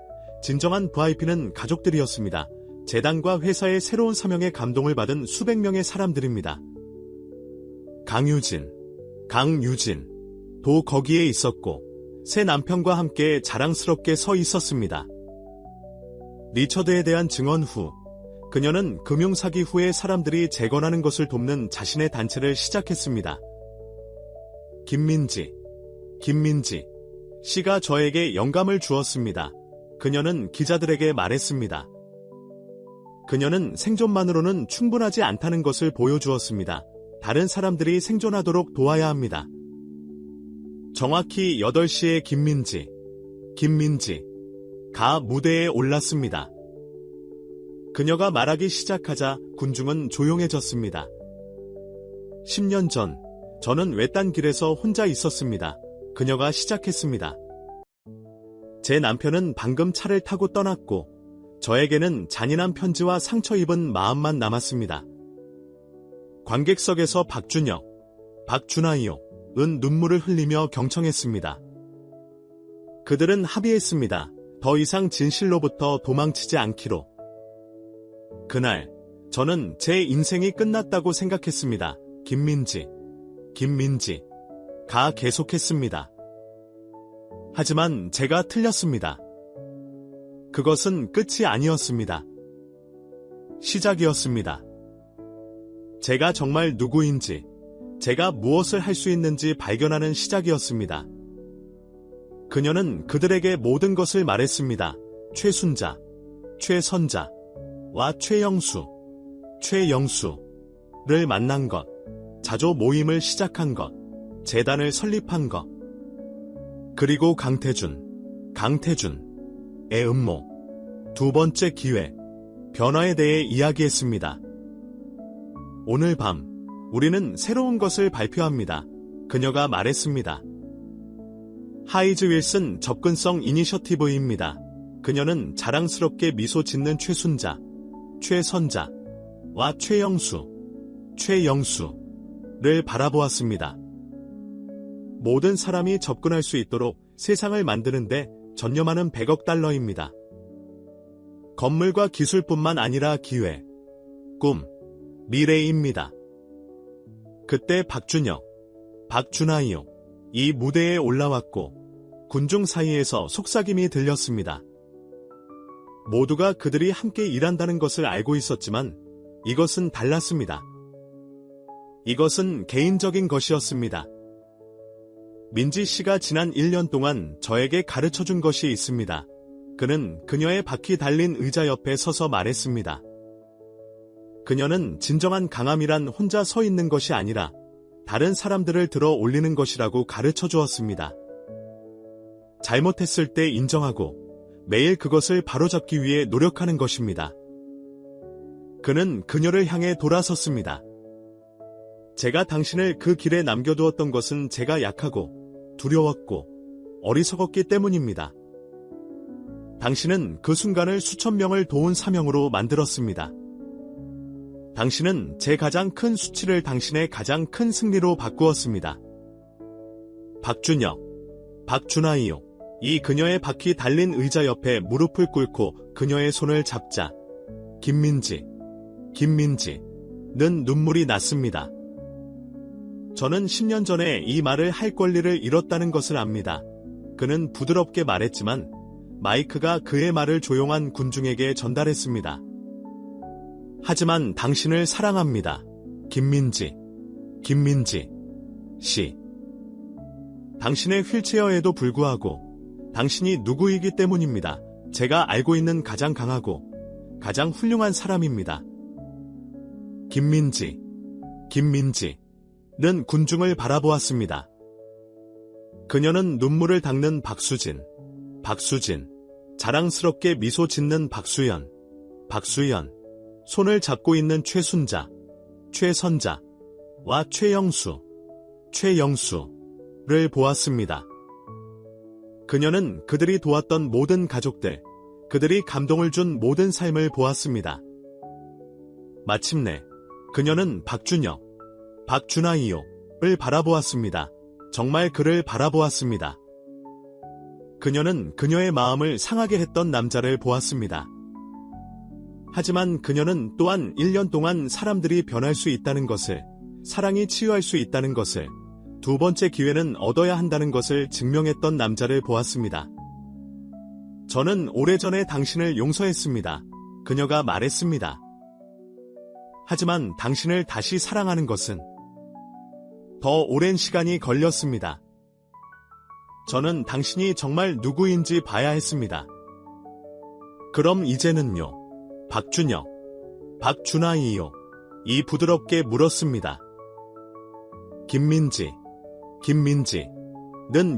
진정한 VIP는 가족들이었습니다. 재단과 회사의 새로운 사명에 감동을 받은 수백 명의 사람들입니다. 강유진, 도 거기에 있었고 새 남편과 함께 자랑스럽게 서 있었습니다. 리처드에 대한 증언 후 그녀는 금융사기 후에 사람들이 재건하는 것을 돕는 자신의 단체를 시작했습니다. 김민지 씨가 저에게 영감을 주었습니다. 그녀는 기자들에게 말했습니다. 그녀는 생존만으로는 충분하지 않다는 것을 보여주었습니다. 다른 사람들이 생존하도록 도와야 합니다. 정확히 8시에 김민지가 무대에 올랐습니다. 그녀가 말하기 시작하자 군중은 조용해졌습니다. 10년 전 저는 외딴 길에서 혼자 있었습니다. 그녀가 시작했습니다. 제 남편은 방금 차를 타고 떠났고 저에게는 잔인한 편지와 상처 입은 마음만 남았습니다. 관객석에서 박준하이요은 눈물을 흘리며 경청했습니다. 그들은 합의했습니다. 더 이상 진실로부터 도망치지 않기로. 그날 저는 제 인생이 끝났다고 생각했습니다. 김민지가 계속했습니다. 하지만 제가 틀렸습니다. 그것은 끝이 아니었습니다. 시작이었습니다. 제가 정말 누구인지, 제가 무엇을 할 수 있는지 발견하는 시작이었습니다. 그녀는 그들에게 모든 것을 말했습니다. 최순자, 최선자와 최영수를 만난 것, 자조 모임을 시작한 것, 재단을 설립한 것, 그리고 강태준의 음모, 두 번째 기회, 변화에 대해 이야기했습니다. 오늘 밤 우리는 새로운 것을 발표합니다. 그녀가 말했습니다. 하이즈 윌슨 접근성 이니셔티브입니다. 그녀는 자랑스럽게 미소 짓는 최순자, 최선자와 최영수를 바라보았습니다. 모든 사람이 접근할 수 있도록 세상을 만드는데 전념하는 100억 달러입니다. 건물과 기술뿐만 아니라 기회, 꿈, 미래입니다. 그때 박준하이요 이 무대에 올라왔고 군중 사이에서 속삭임이 들렸습니다. 모두가 그들이 함께 일한다는 것을 알고 있었지만 이것은 달랐습니다. 이것은 개인적인 것이었습니다. 민지 씨가 지난 1년 동안 저에게 가르쳐준 것이 있습니다. 그는 그녀의 바퀴 달린 의자 옆에 서서 말했습니다. 그녀는 진정한 강함이란 혼자 서 있는 것이 아니라 다른 사람들을 들어 올리는 것이라고 가르쳐 주었습니다. 잘못했을 때 인정하고 매일 그것을 바로잡기 위해 노력하는 것입니다. 그는 그녀를 향해 돌아섰습니다. 제가 당신을 그 길에 남겨두었던 것은 제가 약하고 두려웠고 어리석었기 때문입니다. 당신은 그 순간을 수천 명을 도운 사명으로 만들었습니다. 당신은 제 가장 큰 수치를 당신의 가장 큰 승리로 바꾸었습니다. 박준하이요. 이 그녀의 바퀴 달린 의자 옆에 무릎을 꿇고 그녀의 손을 잡자 김민지는 눈물이 났습니다. 저는 10년 전에 이 말을 할 권리를 잃었다는 것을 압니다. 그는 부드럽게 말했지만 마이크가 그의 말을 조용한 군중에게 전달했습니다. 하지만 당신을 사랑합니다. 김민지 씨. 당신의 휠체어에도 불구하고 당신이 누구이기 때문입니다. 제가 알고 있는 가장 강하고 가장 훌륭한 사람입니다. 김민지는 군중을 바라보았습니다. 그녀는 눈물을 닦는 박수진, 자랑스럽게 미소 짓는 박수연, 손을 잡고 있는 최순자, 최선자와 최영수를 보았습니다. 그녀는 그들이 도왔던 모든 가족들, 그들이 감동을 준 모든 삶을 보았습니다. 마침내 그녀는 박준하이요를 바라보았습니다. 정말 그를 바라보았습니다. 그녀는 그녀의 마음을 상하게 했던 남자를 보았습니다. 하지만 그녀는 또한 1년 동안 사람들이 변할 수 있다는 것을, 사랑이 치유할 수 있다는 것을, 두 번째 기회는 얻어야 한다는 것을 증명했던 남자를 보았습니다. 저는 오래전에 당신을 용서했습니다. 그녀가 말했습니다. 하지만 당신을 다시 사랑하는 것은 더 오랜 시간이 걸렸습니다. 저는 당신이 정말 누구인지 봐야 했습니다. 그럼 이제는요? 박준혁, 박준하이요? 이 부드럽게 물었습니다. 김민지는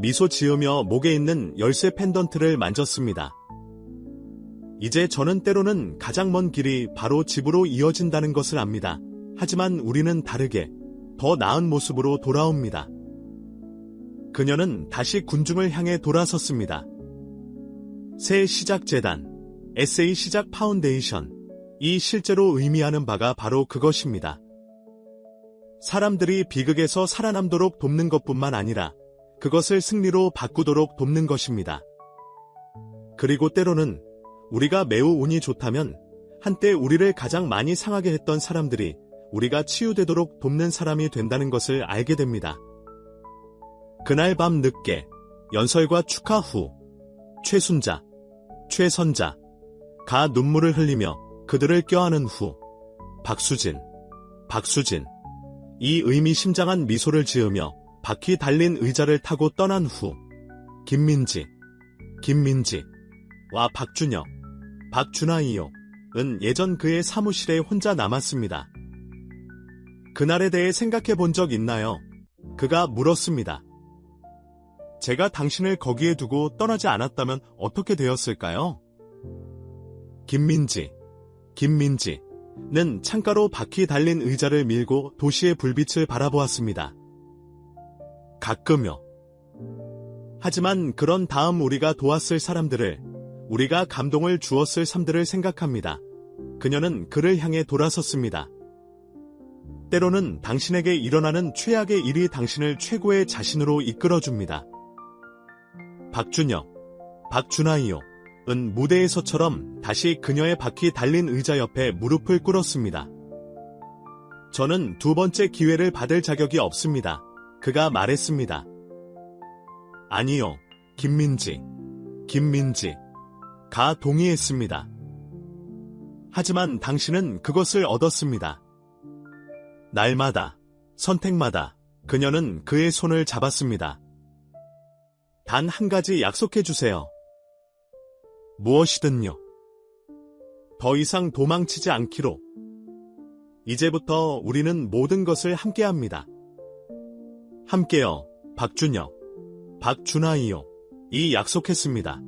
미소 지으며 목에 있는 열쇠 펜던트를 만졌습니다. 이제 저는 때로는 가장 먼 길이 바로 집으로 이어진다는 것을 압니다. 하지만 우리는 다르게 더 나은 모습으로 돌아옵니다. 그녀는 다시 군중을 향해 돌아섰습니다. 새 시작 재단, SA 시작 파운데이션, 이 실제로 의미하는 바가 바로 그것입니다. 사람들이 비극에서 살아남도록 돕는 것뿐만 아니라 그것을 승리로 바꾸도록 돕는 것입니다. 그리고 때로는 우리가 매우 운이 좋다면 한때 우리를 가장 많이 상하게 했던 사람들이 우리가 치유되도록 돕는 사람이 된다는 것을 알게 됩니다. 그날 밤 늦게 연설과 축하 후 최순자, 최선자가 눈물을 흘리며 그들을 껴안은 후 박수진, 이 의미심장한 미소를 지으며 바퀴 달린 의자를 타고 떠난 후 김민지와 박준혁, 박준하이요는 예전 그의 사무실에 혼자 남았습니다. 그날에 대해 생각해 본 적 있나요? 그가 물었습니다. 제가 당신을 거기에 두고 떠나지 않았다면 어떻게 되었을까요? 김민지는 창가로 바퀴 달린 의자를 밀고 도시의 불빛을 바라보았습니다. 가끔요. 하지만 그런 다음 우리가 도왔을 사람들을, 우리가 감동을 주었을 삶들을 생각합니다. 그녀는 그를 향해 돌아섰습니다. 때로는 당신에게 일어나는 최악의 일이 당신을 최고의 자신으로 이끌어줍니다. 박준혁, 박준하이요는 무대에서처럼 다시 그녀의 바퀴 달린 의자 옆에 무릎을 꿇었습니다. 저는 두 번째 기회를 받을 자격이 없습니다. 그가 말했습니다. 아니요, 김민지가 동의했습니다. 하지만 당신은 그것을 얻었습니다. 날마다, 선택마다 그녀는 그의 손을 잡았습니다. 단 한 가지 약속해 주세요. 무엇이든요. 더 이상 도망치지 않기로. 이제부터 우리는 모든 것을 함께합니다. 함께요, 박준혁, 박준하이요. 이 약속했습니다.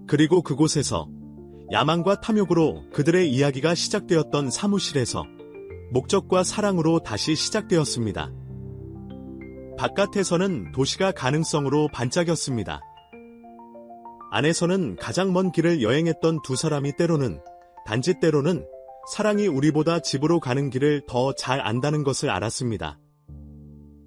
그리고 그곳에서 야망과 탐욕으로 그들의 이야기가 시작되었던 사무실에서 목적과 사랑으로 다시 시작되었습니다. 바깥에서는 도시가 가능성으로 반짝였습니다. 안에서는 가장 먼 길을 여행했던 두 사람이 때로는, 단지 때로는 사랑이 우리보다 집으로 가는 길을 더 잘 안다는 것을 알았습니다.